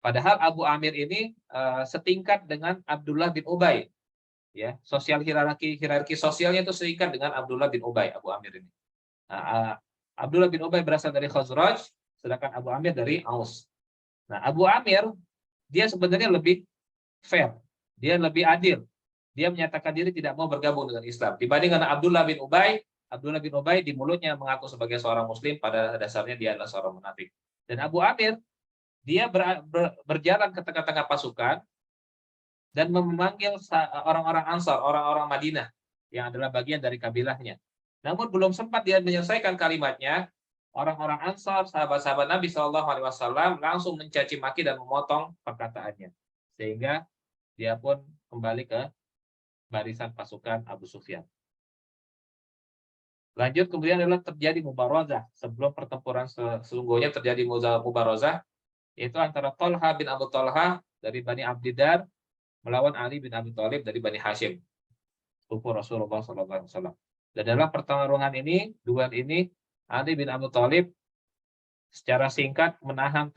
Padahal Abu Amir ini setingkat dengan Abdullah bin Ubay. Ya, sosial hierarki sosialnya itu setingkat dengan Abdullah bin Ubay, Abu Amir ini. Nah, Abdullah bin Ubay berasal dari Khazraj, sedangkan Abu Amir dari Aus. Nah, Abu Amir dia sebenarnya lebih fair, dia lebih adil. Dia menyatakan diri tidak mau bergabung dengan Islam. Dibandingkan Abdullah bin Ubay, Abdullah bin Ubay di mulutnya mengaku sebagai seorang Muslim, pada dasarnya dia adalah seorang munafik. Dan Abu Amir, dia berjalan ke tengah-tengah pasukan dan memanggil orang-orang Ansar, orang-orang Madinah yang adalah bagian dari kabilahnya. Namun belum sempat dia menyelesaikan kalimatnya, orang-orang Ansar, sahabat-sahabat Nabi SAW langsung mencaci maki dan memotong perkataannya, sehingga dia pun kembali ke barisan pasukan Abu Sufyan. Lanjut kemudian adalah terjadi mubarazah. Sebelum pertempuran sesungguhnya terjadi mubarazah, yaitu antara Thalha bin Abu Thalha dari Bani Abdiddar melawan Ali bin Abi Thalib dari Bani Hashim, sepupu Rasulullah SAW. Dan dalam pertarungan ini, duel ini, Ali bin Abi Thalib secara singkat menahan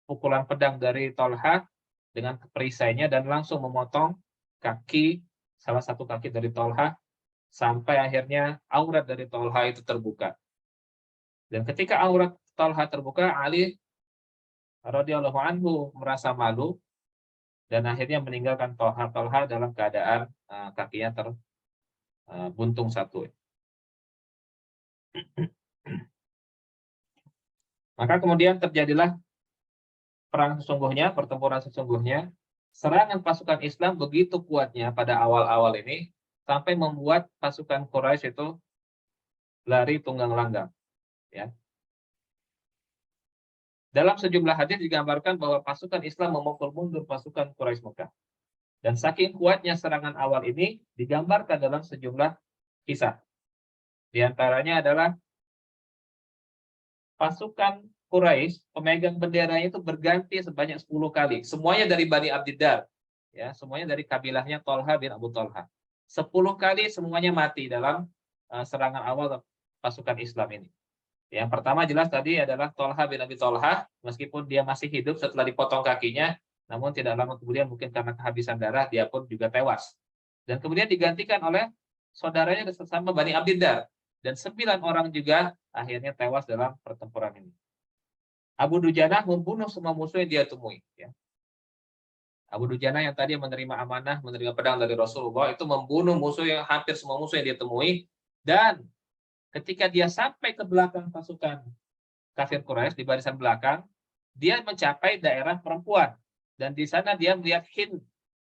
pukulan pedang dari Thalha dengan perisainya dan langsung memotong kaki, salah satu kaki dari Thalha, sampai akhirnya aurat dari Thalha itu terbuka. Dan ketika aurat Thalha terbuka, Ali radhiyallahu anhu merasa malu dan akhirnya meninggalkan Thalha dalam keadaan kakinya terbuntung satu. Maka kemudian terjadilah perang sesungguhnya, pertempuran sesungguhnya. Serangan pasukan Islam begitu kuatnya pada awal-awal ini sampai membuat pasukan Quraisy itu lari tunggang langgang. Ya. Dalam sejumlah hadis digambarkan bahwa pasukan Islam memukul mundur pasukan Quraisy Mekah. Dan saking kuatnya serangan awal ini digambarkan dalam sejumlah kisah. Di antaranya adalah pasukan Quraisy, pemegang benderanya itu berganti sebanyak 10 kali. Semuanya dari Bani Abdiddar. Ya, semuanya dari kabilahnya Thalha bin Abu Thalha. 10 kali semuanya mati dalam serangan awal pasukan Islam ini. Yang pertama jelas tadi adalah Thalha bin Abi Thalha, meskipun dia masih hidup setelah dipotong kakinya, namun tidak lama kemudian mungkin karena kehabisan darah dia pun juga tewas. Dan kemudian digantikan oleh saudaranya sesama Bani Abdiddar. Dan 9 orang juga akhirnya tewas dalam pertempuran ini. Abu Dujanah membunuh semua musuh yang dia temui. Ya. Abu Dujana yang tadi menerima amanah, menerima pedang dari Rasulullah, itu membunuh musuh yang hampir semua musuh yang dia temui. Dan ketika dia sampai ke belakang pasukan kafir Quraisy di barisan belakang, dia mencapai daerah perempuan. Dan di sana dia melihat Hind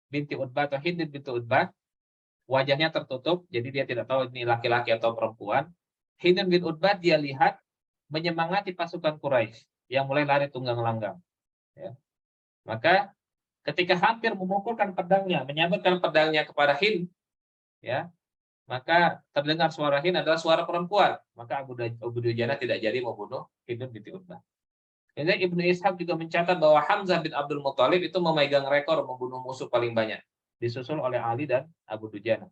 binti Utbah atau Hind binti Utbah, wajahnya tertutup, jadi dia tidak tahu ini laki-laki atau perempuan. Hind bin Utbah dia lihat menyemangati pasukan Quraisy yang mulai lari tunggang langgang. Ya. Maka ketika hampir memukulkan pedangnya, menyabetkan pedangnya kepada Hind, ya, maka terdengar suara Hind adalah suara perempuan. Maka Abu Dujana tidak jadi membunuh Hind binti Utbah. Jadi Ibnu Ishaq juga mencatat bahwa Hamzah bin Abdul Muthalib itu memegang rekor membunuh musuh paling banyak, disusul oleh Ali dan Abu Dujana.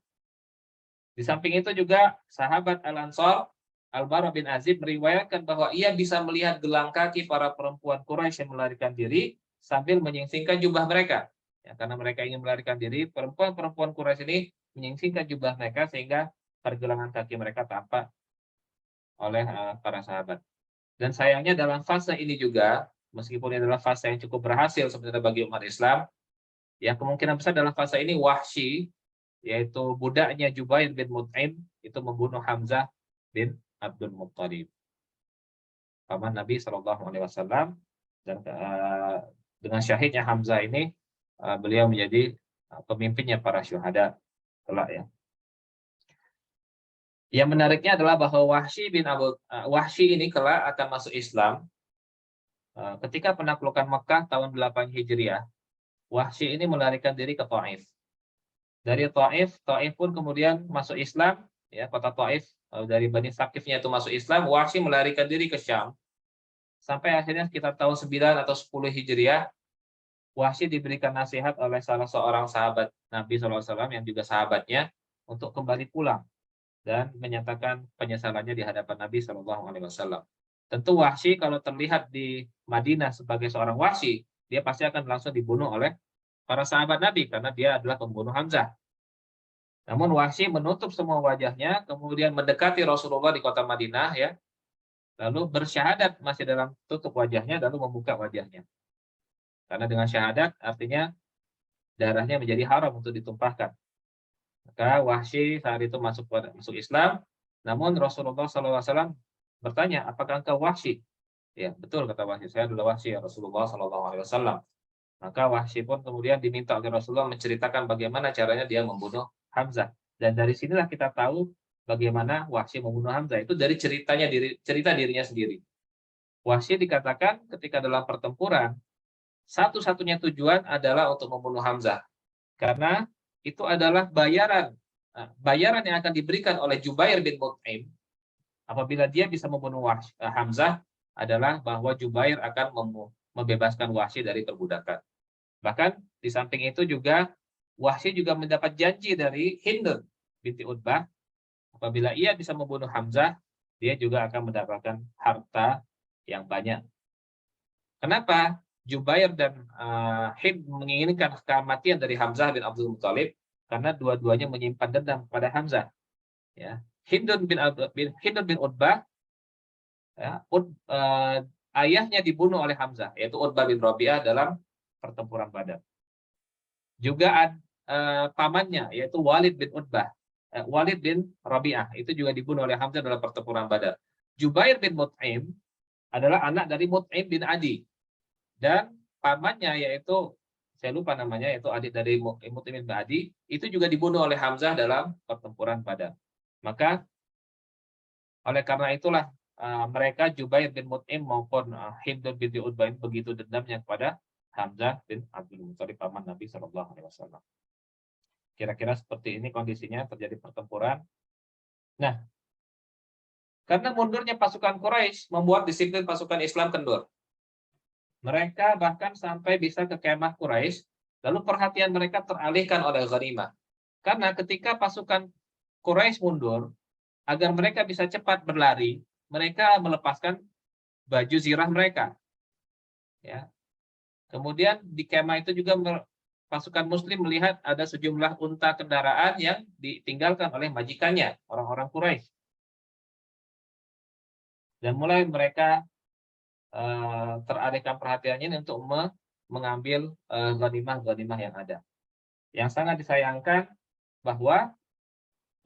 Di samping itu juga sahabat Al-Ansar Al-Bara bin Azib meriwayatkan bahwa ia bisa melihat gelang kaki para perempuan Quraisy yang melarikan diri sambil menyingsingkan jubah mereka. Ya, karena mereka ingin melarikan diri, perempuan-perempuan Quraisy ini menyingsingkan jubah mereka sehingga pergelangan kaki mereka tampak oleh para sahabat. Dan sayangnya dalam fase ini juga, meskipun ini adalah fase yang cukup berhasil sebenarnya bagi umat Islam, ya kemungkinan besar dalam fase ini Wahsy, yaitu budaknya Jubair bin Mut'im, itu membunuh Hamzah bin Abdul Muttalib, paman Nabi Shallallahu Alaihi Wasallam. Dan dengan syahidnya Hamzah ini, beliau menjadi pemimpinnya para syuhada kelak ya. Yang menariknya adalah bahwa Wahsy ini kelak akan masuk Islam ketika penaklukan Mekah tahun 8 Hijriah. Wahsy ini melarikan diri ke Taif. Dari Taif pun kemudian masuk Islam, ya, kota Taif dari Bani Saqifnya itu masuk Islam. Wahsy melarikan diri ke Syam. Sampai akhirnya sekitar tahun 9 atau 10 Hijriah, Wahsy diberikan nasihat oleh salah seorang sahabat Nabi SAW yang juga sahabatnya untuk kembali pulang dan menyatakan penyesalannya di hadapan Nabi SAW. Tentu Wahsy kalau terlihat di Madinah sebagai seorang Wahsy, dia pasti akan langsung dibunuh oleh para sahabat Nabi karena dia adalah pembunuh Hamzah. Namun Wahsy menutup semua wajahnya, kemudian mendekati Rasulullah di kota Madinah, ya, lalu bersyahadat masih dalam tutup wajahnya, lalu membuka wajahnya. Karena dengan syahadat artinya darahnya menjadi haram untuk ditumpahkan. Maka Wahsy saat itu masuk Islam, namun Rasulullah SAW bertanya, apakah engkau Wahsy? Ya, betul kata Wahsy, saya adalah Wahsy ya Rasulullah SAW. Maka Wahsy pun kemudian diminta oleh Rasulullah menceritakan bagaimana caranya dia membunuh Hamzah. Dan dari sinilah kita tahu bagaimana Wahsy membunuh Hamzah. Itu dari cerita dirinya sendiri. Wahsy dikatakan ketika dalam pertempuran, satu-satunya tujuan adalah untuk membunuh Hamzah. Karena itu adalah bayaran yang akan diberikan oleh Jubair bin Mut'im apabila dia bisa membunuh Hamzah adalah bahwa Jubair akan membebaskan Wahsy dari perbudakan. Bahkan di samping itu juga Wahsy juga mendapat janji dari Hind binti Utbah, apabila ia bisa membunuh Hamzah, dia juga akan mendapatkan harta yang banyak. Kenapa Jubair dan Hind menginginkan kematian dari Hamzah bin Abdul Muthalib? Karena dua-duanya menyimpan dendam pada Hamzah. Ya. Hind bin Utbah, ya, ayahnya dibunuh oleh Hamzah, yaitu Utbah bin Rabi'ah dalam pertempuran Badar. Juga pamannya, yaitu Walid bin Utbah, Walid bin Rabi'ah, itu juga dibunuh oleh Hamzah dalam pertempuran Badar. Jubair bin Mut'im adalah anak dari Mut'im bin Adi. Dan pamannya, yaitu saya lupa namanya, yaitu adik dari Mut'im bin Adi, itu juga dibunuh oleh Hamzah dalam pertempuran Badar. Maka oleh karena itulah mereka Jubair bin Mut'im maupun Hind bin Utbah begitu dendamnya kepada Hamzah bin Abdul Muthalib, paman Nabi Shallallahu Alaihi Wasallam. Kira-kira seperti ini kondisinya terjadi pertempuran. Nah, karena mundurnya pasukan Quraisy membuat disiplin pasukan Islam kendur. Mereka bahkan sampai bisa ke kemah Quraisy, lalu perhatian mereka teralihkan oleh ghanimah. Karena ketika pasukan Quraisy mundur, agar mereka bisa cepat berlari, mereka melepaskan baju zirah mereka. Ya. Kemudian di kemah itu juga pasukan Muslim melihat ada sejumlah unta kendaraan yang ditinggalkan oleh majikannya, orang-orang Quraisy. Dan mulai mereka teralihkan perhatiannya untuk mengambil ghanimah-ghanimah yang ada. Yang sangat disayangkan bahwa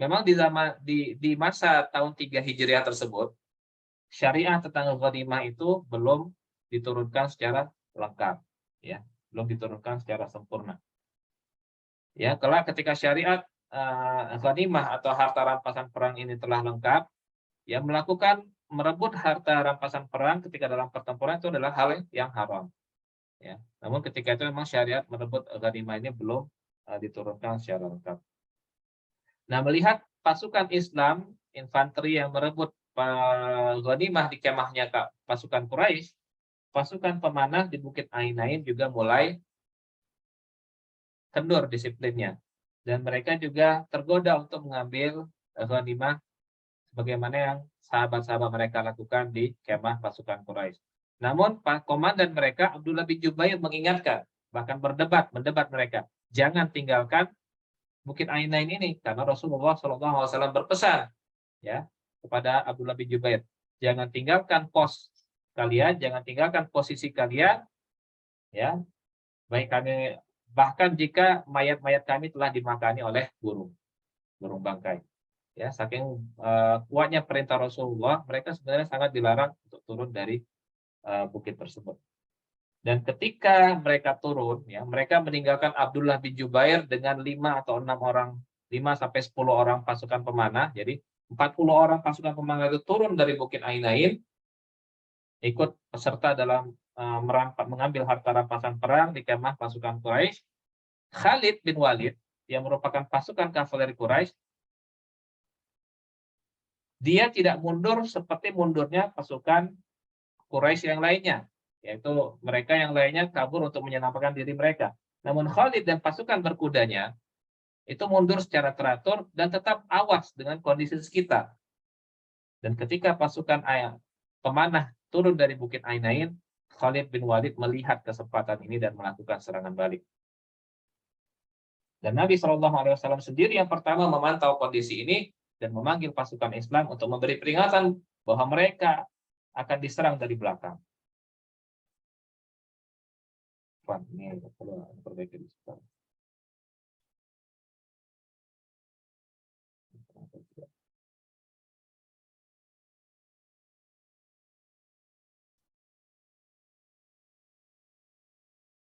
memang di masa tahun 3 Hijriah tersebut, syariat tentang ghanimah itu belum diturunkan secara lengkap, ya, belum diturunkan secara sempurna. Ya, kelak ketika syariat ghanimah atau harta rampasan perang ini telah lengkap, ya, merebut harta rampasan perang ketika dalam pertempuran itu adalah hal yang haram. Ya. Namun ketika itu memang syariat merebut ghanimah ini belum diturunkan secara lengkap. Nah, melihat pasukan Islam, infanteri yang merebut ghanimah di kemahnya pasukan Quraisy, pasukan pemanah di Bukit Ainain juga mulai kendur disiplinnya. Dan mereka juga tergoda untuk mengambil ghanimah sebagaimana yang sahabat-sahabat mereka lakukan di kemah pasukan Quraisy. Namun komandan mereka Abdullah bin Jubair mengingatkan, bahkan mendebat mereka, jangan tinggalkan Bukit Ainain ini, karena Rasulullah SAW berpesan, ya, kepada Abdullah bin Jubair, jangan tinggalkan pos kalian, jangan tinggalkan posisi kalian, ya, baik kami, bahkan jika mayat-mayat kami telah dimakani oleh burung bangkai. Ya, saking kuatnya perintah Rasulullah, mereka sebenarnya sangat dilarang untuk turun dari bukit tersebut. Dan ketika mereka turun, ya, mereka meninggalkan Abdullah bin Jubair dengan 5 atau 6 orang, 5 sampai 10 orang pasukan pemanah. Jadi 40 orang pasukan pemanah itu turun dari Bukit Ainain, ikut peserta dalam mengambil harta rampasan perang di kemah pasukan Quraisy. Khalid bin Walid yang merupakan pasukan kavaleri Quraisy, dia tidak mundur seperti mundurnya pasukan Quraisy yang lainnya, yaitu mereka yang lainnya kabur untuk menyelamatkan diri mereka. Namun Khalid dan pasukan berkudanya itu mundur secara teratur dan tetap awas dengan kondisi sekitar. Dan ketika pasukan pemanah turun dari Bukit Ainain, Khalid bin Walid melihat kesempatan ini dan melakukan serangan balik. Dan Nabi SAW sendiri yang pertama memantau kondisi ini dan memanggil pasukan Islam untuk memberi peringatan bahwa mereka akan diserang dari belakang. Ini perlu perbaiki di sekitar.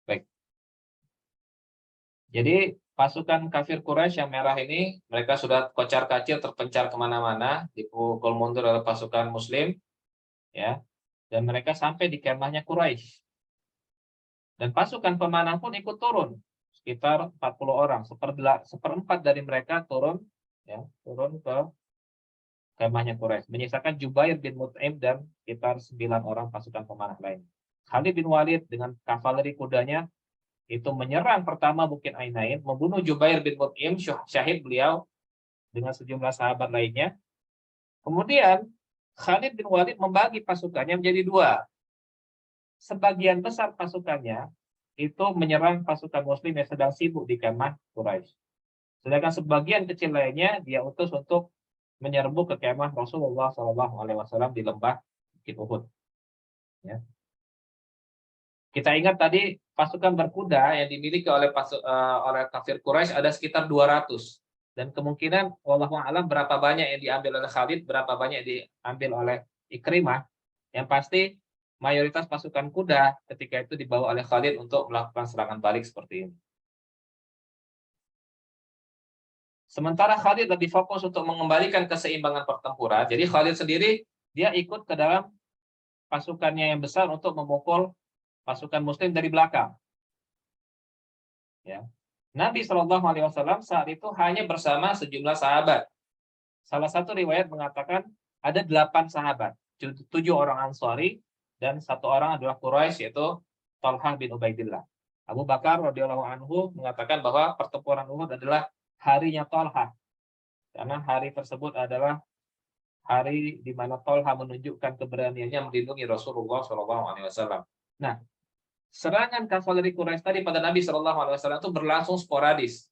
Baik. Jadi pasukan kafir Quraisy yang merah ini, mereka sudah kocar-kacir, terpencar kemana-mana, dipukul mundur oleh pasukan Muslim, ya, dan mereka sampai di kemahnya Quraisy. Dan pasukan pemanah pun ikut turun, sekitar 40 orang, seperempat dari mereka turun, ya, turun ke kemahnya Quraisy, menyisakan Jubair bin Mut'im dan sekitar 9 orang pasukan pemanah lain. Khalid bin Walid dengan kavaleri kudanya itu menyerang pertama Bukit Ainain, membunuh Jubair bin Mut'im, syahid beliau dengan sejumlah sahabat lainnya. Kemudian Khalid bin Walid membagi pasukannya menjadi 2. Sebagian besar pasukannya itu menyerang pasukan Muslim yang sedang sibuk di kemah Quraisy. Sedangkan sebagian kecil lainnya dia utus untuk menyerbu ke kemah Rasulullah SAW di lembah Bukit Uhud. Ya. Kita ingat tadi pasukan berkuda yang dimiliki oleh kafir Quraisy ada sekitar 200. Dan kemungkinan wallahu a'lam berapa banyak yang diambil oleh Khalid, berapa banyak yang diambil oleh Ikrimah. Yang pasti mayoritas pasukan kuda ketika itu dibawa oleh Khalid untuk melakukan serangan balik seperti ini. Sementara Khalid lebih fokus untuk mengembalikan keseimbangan pertempuran. Jadi Khalid sendiri dia ikut ke dalam pasukannya yang besar untuk memukul pasukan Muslim dari belakang. Ya. Nabi SAW saat itu hanya bersama sejumlah sahabat. Salah satu riwayat mengatakan ada 8 sahabat, 7 orang Ansari dan 1 orang adalah Quraisy, yaitu Talhah bin Ubaidillah. Abu Bakar radhiyallahu anhu mengatakan bahwa pertempuran Uhud adalah harinya Talhah, karena hari tersebut adalah hari di mana Talhah menunjukkan keberaniannya melindungi Rasulullah SAW. Nah, serangan kavaleri Quraisy tadi pada Nabi SAW itu berlangsung sporadis.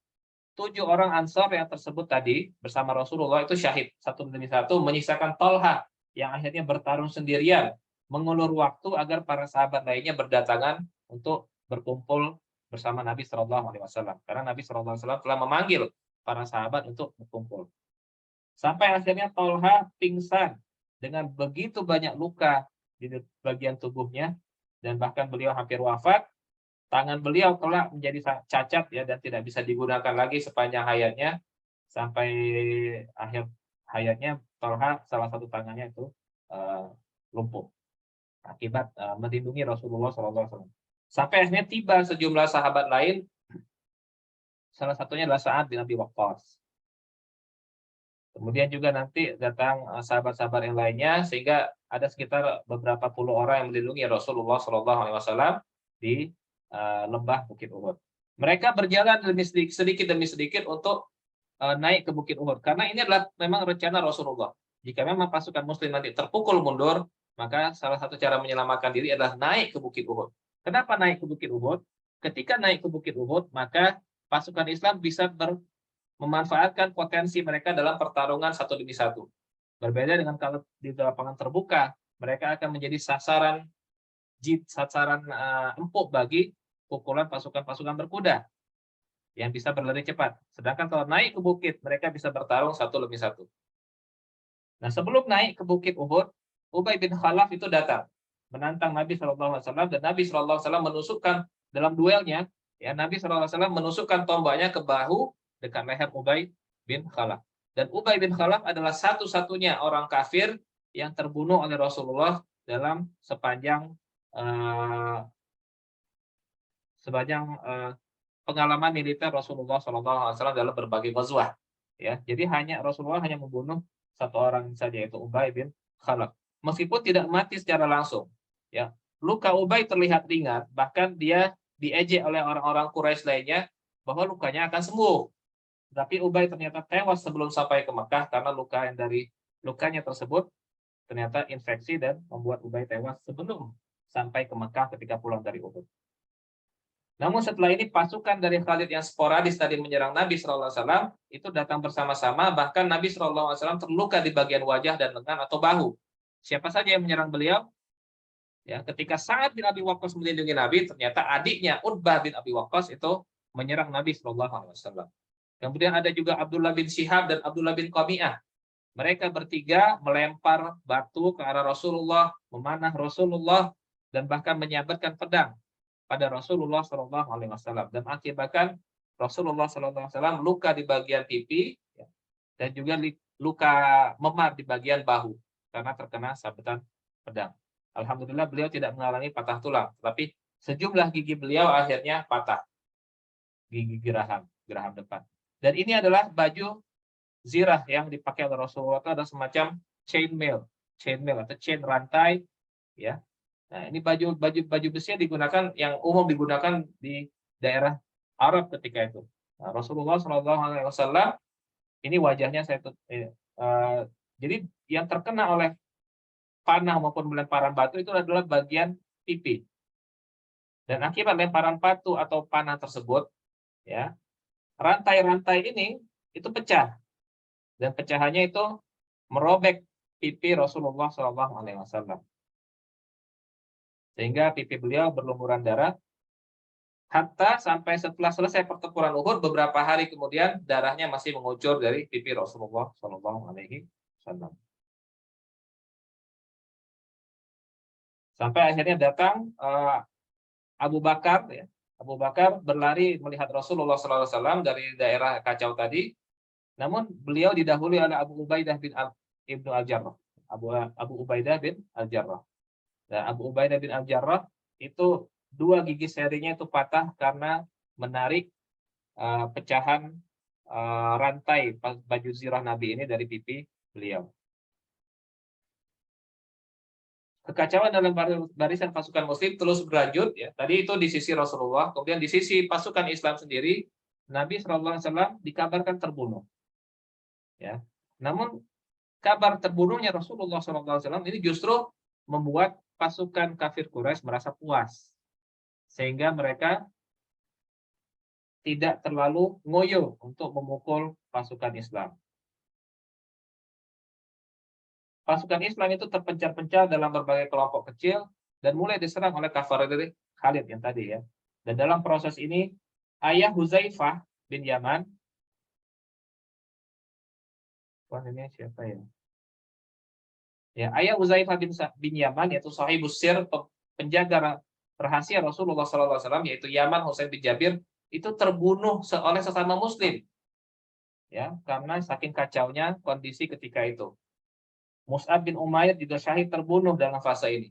7 orang Ansar yang tersebut tadi bersama Rasulullah itu syahid satu demi satu, menyisakan Talhah yang akhirnya bertarung sendirian, mengulur waktu agar para sahabat lainnya berdatangan untuk berkumpul bersama Nabi Shallallahu Alaihi Wasallam. Karena Nabi Shallallahu Alaihi Wasallam telah memanggil para sahabat untuk berkumpul. Sampai akhirnya Tolha pingsan dengan begitu banyak luka di bagian tubuhnya, dan bahkan beliau hampir wafat. Tangan beliau telah menjadi cacat ya, dan tidak bisa digunakan lagi sepanjang hayatnya. Sampai akhir hayatnya Tolha salah satu tangannya itu lumpuh akibat melindungi Rasulullah SAW. Sampai akhirnya tiba sejumlah sahabat lain, salah satunya adalah Sa'ad bin Abi Waqqas. Kemudian juga nanti datang sahabat-sahabat yang lainnya, sehingga ada sekitar beberapa puluh orang yang melindungi Rasulullah SAW di lembah Bukit Uhud. Mereka berjalan sedikit demi sedikit untuk naik ke Bukit Uhud, karena ini adalah memang rencana Rasulullah. Jika memang pasukan Muslim nanti terpukul mundur, maka salah satu cara menyelamatkan diri adalah naik ke Bukit Uhud. Kenapa naik ke Bukit Uhud? Ketika naik ke Bukit Uhud, maka pasukan Islam bisa memanfaatkan potensi mereka dalam pertarungan satu demi satu. Berbeda dengan kalau di lapangan terbuka, mereka akan menjadi sasaran empuk bagi pukulan pasukan-pasukan berkuda yang bisa berlari cepat. Sedangkan kalau naik ke bukit, mereka bisa bertarung satu demi satu. Nah, sebelum naik ke Bukit Uhud, Ubay bin Khalaf itu datang menantang Nabi SAW, dan Nabi SAW menusukkan dalam duelnya, ya, Nabi SAW menusukkan tombaknya ke bahu dekat leher Ubay bin Khalaf. Dan Ubay bin Khalaf adalah satu-satunya orang kafir yang terbunuh oleh Rasulullah dalam sepanjang pengalaman militer Rasulullah SAW dalam berbagai ghazwah. Ya, jadi Rasulullah hanya membunuh satu orang saja, yaitu Ubay bin Khalaf. Meskipun tidak mati secara langsung, ya, luka Ubay terlihat ringan, bahkan dia diejek oleh orang-orang Quraisy lainnya bahwa lukanya akan sembuh. Tapi Ubay ternyata tewas sebelum sampai ke Mekah, karena luka yang dari lukanya tersebut ternyata infeksi dan membuat Ubay tewas sebelum sampai ke Mekah ketika pulang dari Uhud. Namun setelah ini pasukan dari Khalid yang sporadis tadi menyerang Nabi SAW itu datang bersama-sama, bahkan Nabi SAW terluka di bagian wajah dan lengan atau bahu. Siapa saja yang menyerang beliau? Ya, ketika Sa'ad bin Abi Waqqas melindungi Nabi, ternyata adiknya Utbah bin Abi Waqqas itu menyerang Nabi SAW. Kemudian ada juga Abdullah bin Syihab dan Abdullah bin Qami'ah. Mereka bertiga melempar batu ke arah Rasulullah, memanah Rasulullah, dan bahkan menyabetkan pedang pada Rasulullah SAW, dan akibatkan Rasulullah SAW luka di bagian pipi, ya, dan juga luka memar di bagian bahu karena terkena sabetan pedang. Alhamdulillah beliau tidak mengalami patah tulang, tapi sejumlah gigi beliau akhirnya patah, gigi geraham depan. Dan ini adalah baju zirah yang dipakai oleh Rasulullah, itu ada semacam chainmail atau chain rantai, ya. Nah, ini baju besi yang digunakan, yang umum digunakan di daerah Arab ketika itu. Nah, Rasulullah SAW ini wajahnya jadi yang terkena oleh panah maupun lemparan batu itu adalah bagian pipi. Dan akibat lemparan batu atau panah tersebut, ya, rantai-rantai ini itu pecah, dan pecahannya itu merobek pipi Rasulullah SAW. Sehingga pipi beliau berlumuran darah, hatta sampai setelah selesai pertempuran Uhud, beberapa hari kemudian darahnya masih mengucur dari pipi Rasulullah SAW. Sampai akhirnya datang Abu Bakar, ya. Abu Bakar berlari melihat Rasulullah SAW dari daerah kacau tadi, namun beliau didahului oleh Abu Ubaidah bin Ibnu Al-Jarrah. Abu Ubaidah bin Al-Jarrah. Dan Abu Ubaidah bin Al-Jarrah itu dua gigi serinya itu patah karena menarik pecahan rantai baju zirah Nabi ini dari pipi beliau. Kekacauan dalam barisan pasukan Muslim terus berlanjut, ya. Tadi itu di sisi Rasulullah, kemudian di sisi pasukan Islam sendiri, Nabi SAW dikabarkan terbunuh. Ya. Namun kabar terbunuhnya Rasulullah SAW ini justru membuat pasukan kafir Quraisy merasa puas, sehingga mereka tidak terlalu ngoyo untuk memukul pasukan Islam. Pasukan Islam itu terpencar-pencar dalam berbagai kelompok kecil dan mulai diserang oleh kavalleri Khalid yang tadi, ya. Dan dalam proses ini ayah Huzaifah bin Yaman, wah ini siapa ya? Ya, ayah Huzaifah bin Yaman yaitu sahibus sir, penjaga rahasia Rasulullah SAW, yaitu Yaman Husain bin Jabir, itu terbunuh oleh sesama muslim, ya, karena saking kacaunya kondisi ketika itu. Mus'ab bin Umair juga syahid terbunuh dalam fase ini.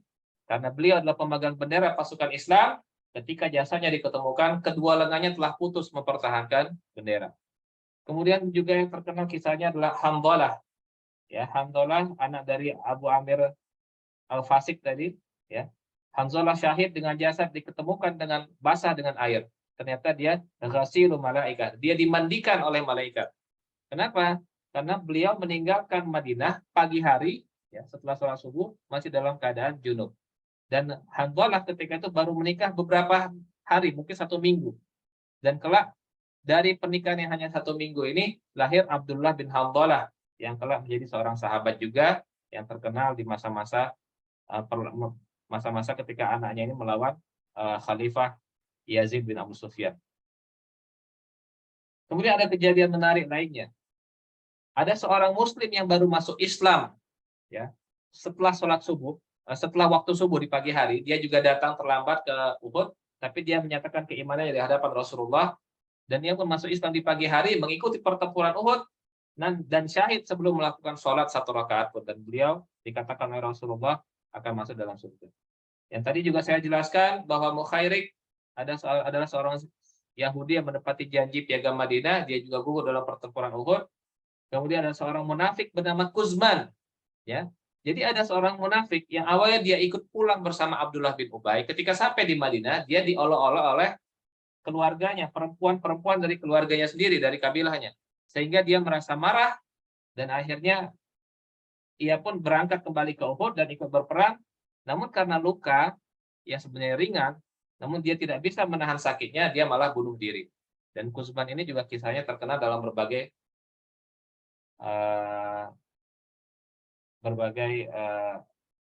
Karena beliau adalah pemegang bendera pasukan Islam, ketika jasanya diketemukan, kedua lengannya telah putus mempertahankan bendera. Kemudian juga yang terkenal kisahnya adalah Hamdalah. Ya, Hamdalah anak dari Abu Amir Al-Fasik tadi, ya. Hamdalah syahid dengan jasad diketemukan dengan basah dengan air. Ternyata dia ghasilul malaikat. Dia dimandikan oleh malaikat. Kenapa? Karena beliau meninggalkan Madinah pagi hari, ya, setelah sholat subuh, masih dalam keadaan junub. Dan Hanzalah ketika itu baru menikah beberapa hari, mungkin 1 minggu. Dan kelak dari pernikahan yang hanya 1 minggu ini, lahir Abdullah bin Hanzalah, yang kelak menjadi seorang sahabat juga, yang terkenal di masa-masa ketika anaknya ini melawan Khalifah Yazid bin Abu Sufyan. Kemudian ada kejadian menarik lainnya. Ada seorang muslim yang baru masuk Islam, ya, setelah sholat subuh, setelah waktu subuh di pagi hari, dia juga datang terlambat ke Uhud, tapi dia menyatakan keimanannya di hadapan Rasulullah, dan dia pun masuk Islam di pagi hari, mengikuti pertempuran Uhud, dan syahid sebelum melakukan sholat 1 rakaat pun, dan beliau dikatakan oleh Rasulullah akan masuk dalam surga. Yang tadi juga saya jelaskan bahwa Mukhairik adalah seorang Yahudi yang menepati janji piagam Madinah, dia juga gugur dalam pertempuran Uhud. Kemudian ada seorang munafik bernama Kuzman, ya. Jadi ada seorang munafik yang awalnya dia ikut pulang bersama Abdullah bin Ubay. Ketika sampai di Madinah, dia diolok-olok oleh keluarganya, perempuan-perempuan dari keluarganya sendiri, dari kabilahnya. Sehingga dia merasa marah, dan akhirnya ia pun berangkat kembali ke Uhud dan ikut berperang. Namun karena luka yang sebenarnya ringan, namun dia tidak bisa menahan sakitnya, dia malah bunuh diri. Dan Kuzman ini juga kisahnya terkenal dalam berbagai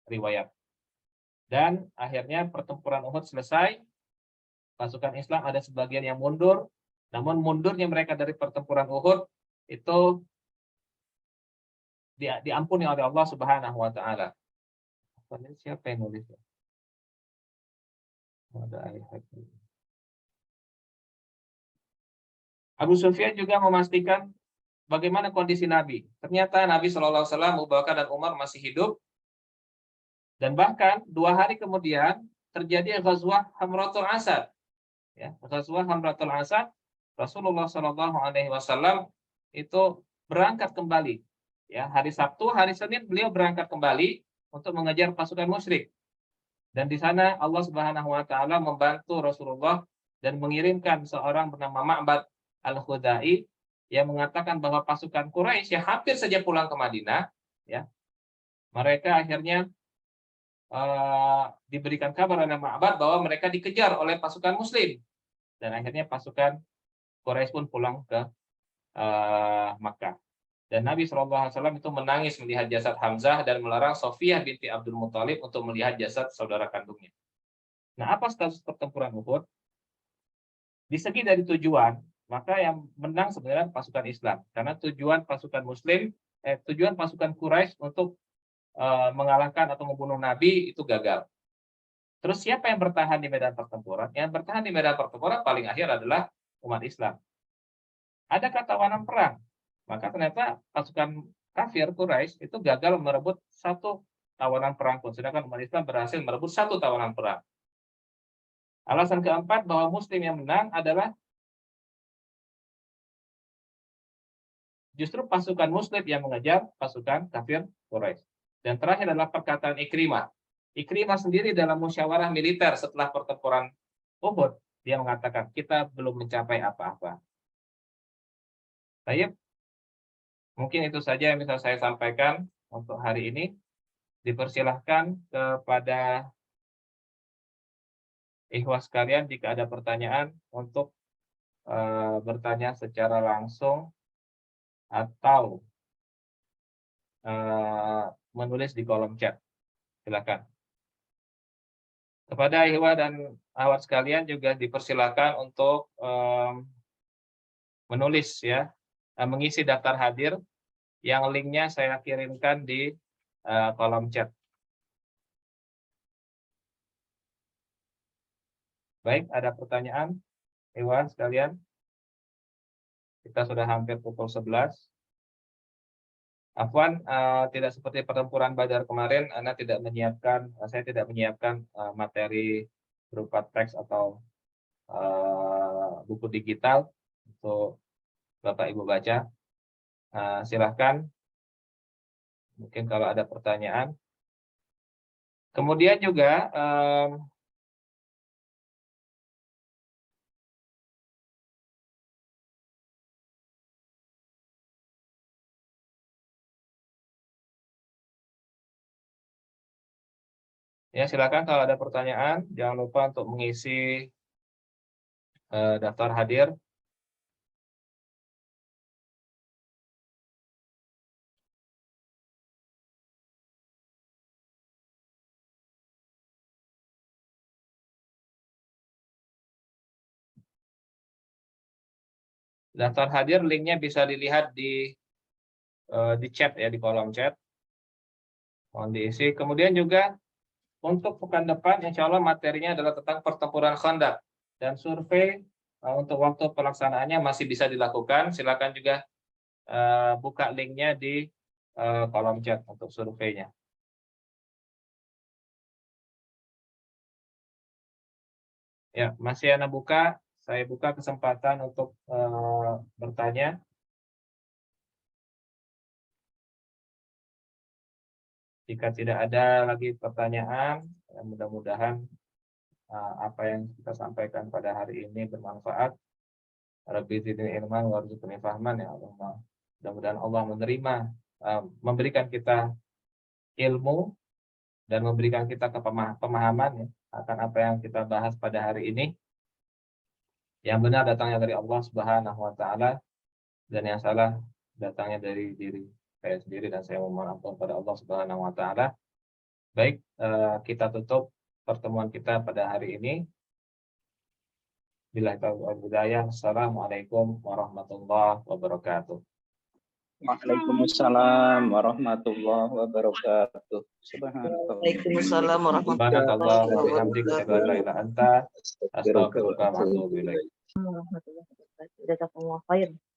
riwayat. Dan akhirnya pertempuran Uhud selesai, pasukan Islam ada sebagian yang mundur, namun mundurnya mereka dari pertempuran Uhud itu diampuni oleh Allah Subhanahu wa taala. Siapa yang nulis? Abu Sufyan juga memastikan bagaimana kondisi Nabi. Ternyata Nabi Shallallahu Alaihi Wasallam, Abu Bakar dan Umar masih hidup, dan bahkan 2 hari kemudian terjadi Ghazwah Hamratul Asad. Ya, Ghazwah Hamratul Asad, Rasulullah Shallallahu Alaihi Wasallam itu berangkat kembali. Ya, hari Sabtu, hari Senin beliau berangkat kembali untuk mengejar pasukan musyrik. Dan di sana Allah Subhanahu Wa Taala membantu Rasulullah dan mengirimkan seorang bernama Ma'bad Al-Khudai yang mengatakan bahwa pasukan Quraisy yang hampir saja pulang ke Madinah, ya, mereka akhirnya diberikan kabar oleh Ma'bad bahwa mereka dikejar oleh pasukan Muslim, dan akhirnya pasukan Quraisy pun pulang ke Makkah. Dan Nabi SAW itu menangis melihat jasad Hamzah dan melarang Sofiyah binti Abdul Muthalib untuk melihat jasad saudara kandungnya. Nah, apa status pertempuran Uhud? Di segi dari tujuan, maka yang menang sebenarnya pasukan Islam, karena tujuan pasukan Muslim, tujuan pasukan Quraisy untuk mengalahkan atau membunuh Nabi itu gagal. Terus siapa yang bertahan di medan pertempuran? Yang bertahan di medan pertempuran paling akhir adalah umat Islam. Ada ketawanan perang, maka ternyata pasukan kafir Quraisy itu gagal merebut 1 tawanan perang pun, sedangkan umat Islam berhasil merebut 1 tawanan perang. Alasan keempat bahwa Muslim yang menang adalah justru pasukan Muslim yang mengejar pasukan kafir Quraisy. Dan terakhir adalah perkataan Ikrimah. Ikrimah sendiri dalam musyawarah militer setelah pertempuran Uhud, dia mengatakan kita belum mencapai apa-apa. Baik, mungkin itu saja yang bisa saya sampaikan untuk hari ini. Dipersilahkan kepada ikhwas sekalian jika ada pertanyaan untuk bertanya secara langsung atau menulis di kolom chat. Silakan. Kepada Ihwa dan Akhwat sekalian juga dipersilakan untuk menulis ya, mengisi daftar hadir yang linknya saya kirimkan di kolom chat. Baik, ada pertanyaan Ihwa sekalian? Kita sudah hampir pukul 11. Afwan, tidak seperti pertempuran Badar kemarin, saya tidak menyiapkan materi berupa teks atau buku digital untuk Bapak Ibu baca. Silahkan, mungkin kalau ada pertanyaan. Kemudian juga ya, silakan kalau ada pertanyaan, jangan lupa untuk mengisi daftar hadir. Daftar hadir linknya bisa dilihat di chat ya, di kolom chat. Mohon diisi. Kemudian juga untuk pekan depan, insya Allah materinya adalah tentang pertempuran Khandaq dan survei untuk waktu pelaksanaannya masih bisa dilakukan. Silakan juga buka linknya di kolom chat untuk surveinya. Ya, masih Ana buka. Saya buka kesempatan untuk bertanya. Jika tidak ada lagi pertanyaan, mudah-mudahan apa yang kita sampaikan pada hari ini bermanfaat. Rabbi zidni ilman warzuqni fahman ya Allah. Mudah-mudahan Allah menerima, memberikan kita ilmu dan memberikan kita pemahaman ya, akan apa yang kita bahas pada hari ini. Yang benar datangnya dari Allah Subhanahu wa taala dan yang salah datangnya dari diri saya sendiri dan saya memohon ampun pada Allah Subhanahu wa taala. Baik, kita tutup pertemuan kita pada hari ini. Billahi taufiq wal hidayah. Assalamualaikum warahmatullahi wabarakatuh.
Waalaikumsalam warahmatullahi wabarakatuh.
Waalaikumsalam warahmatullahi
Subhanallah.
wabarakatuh.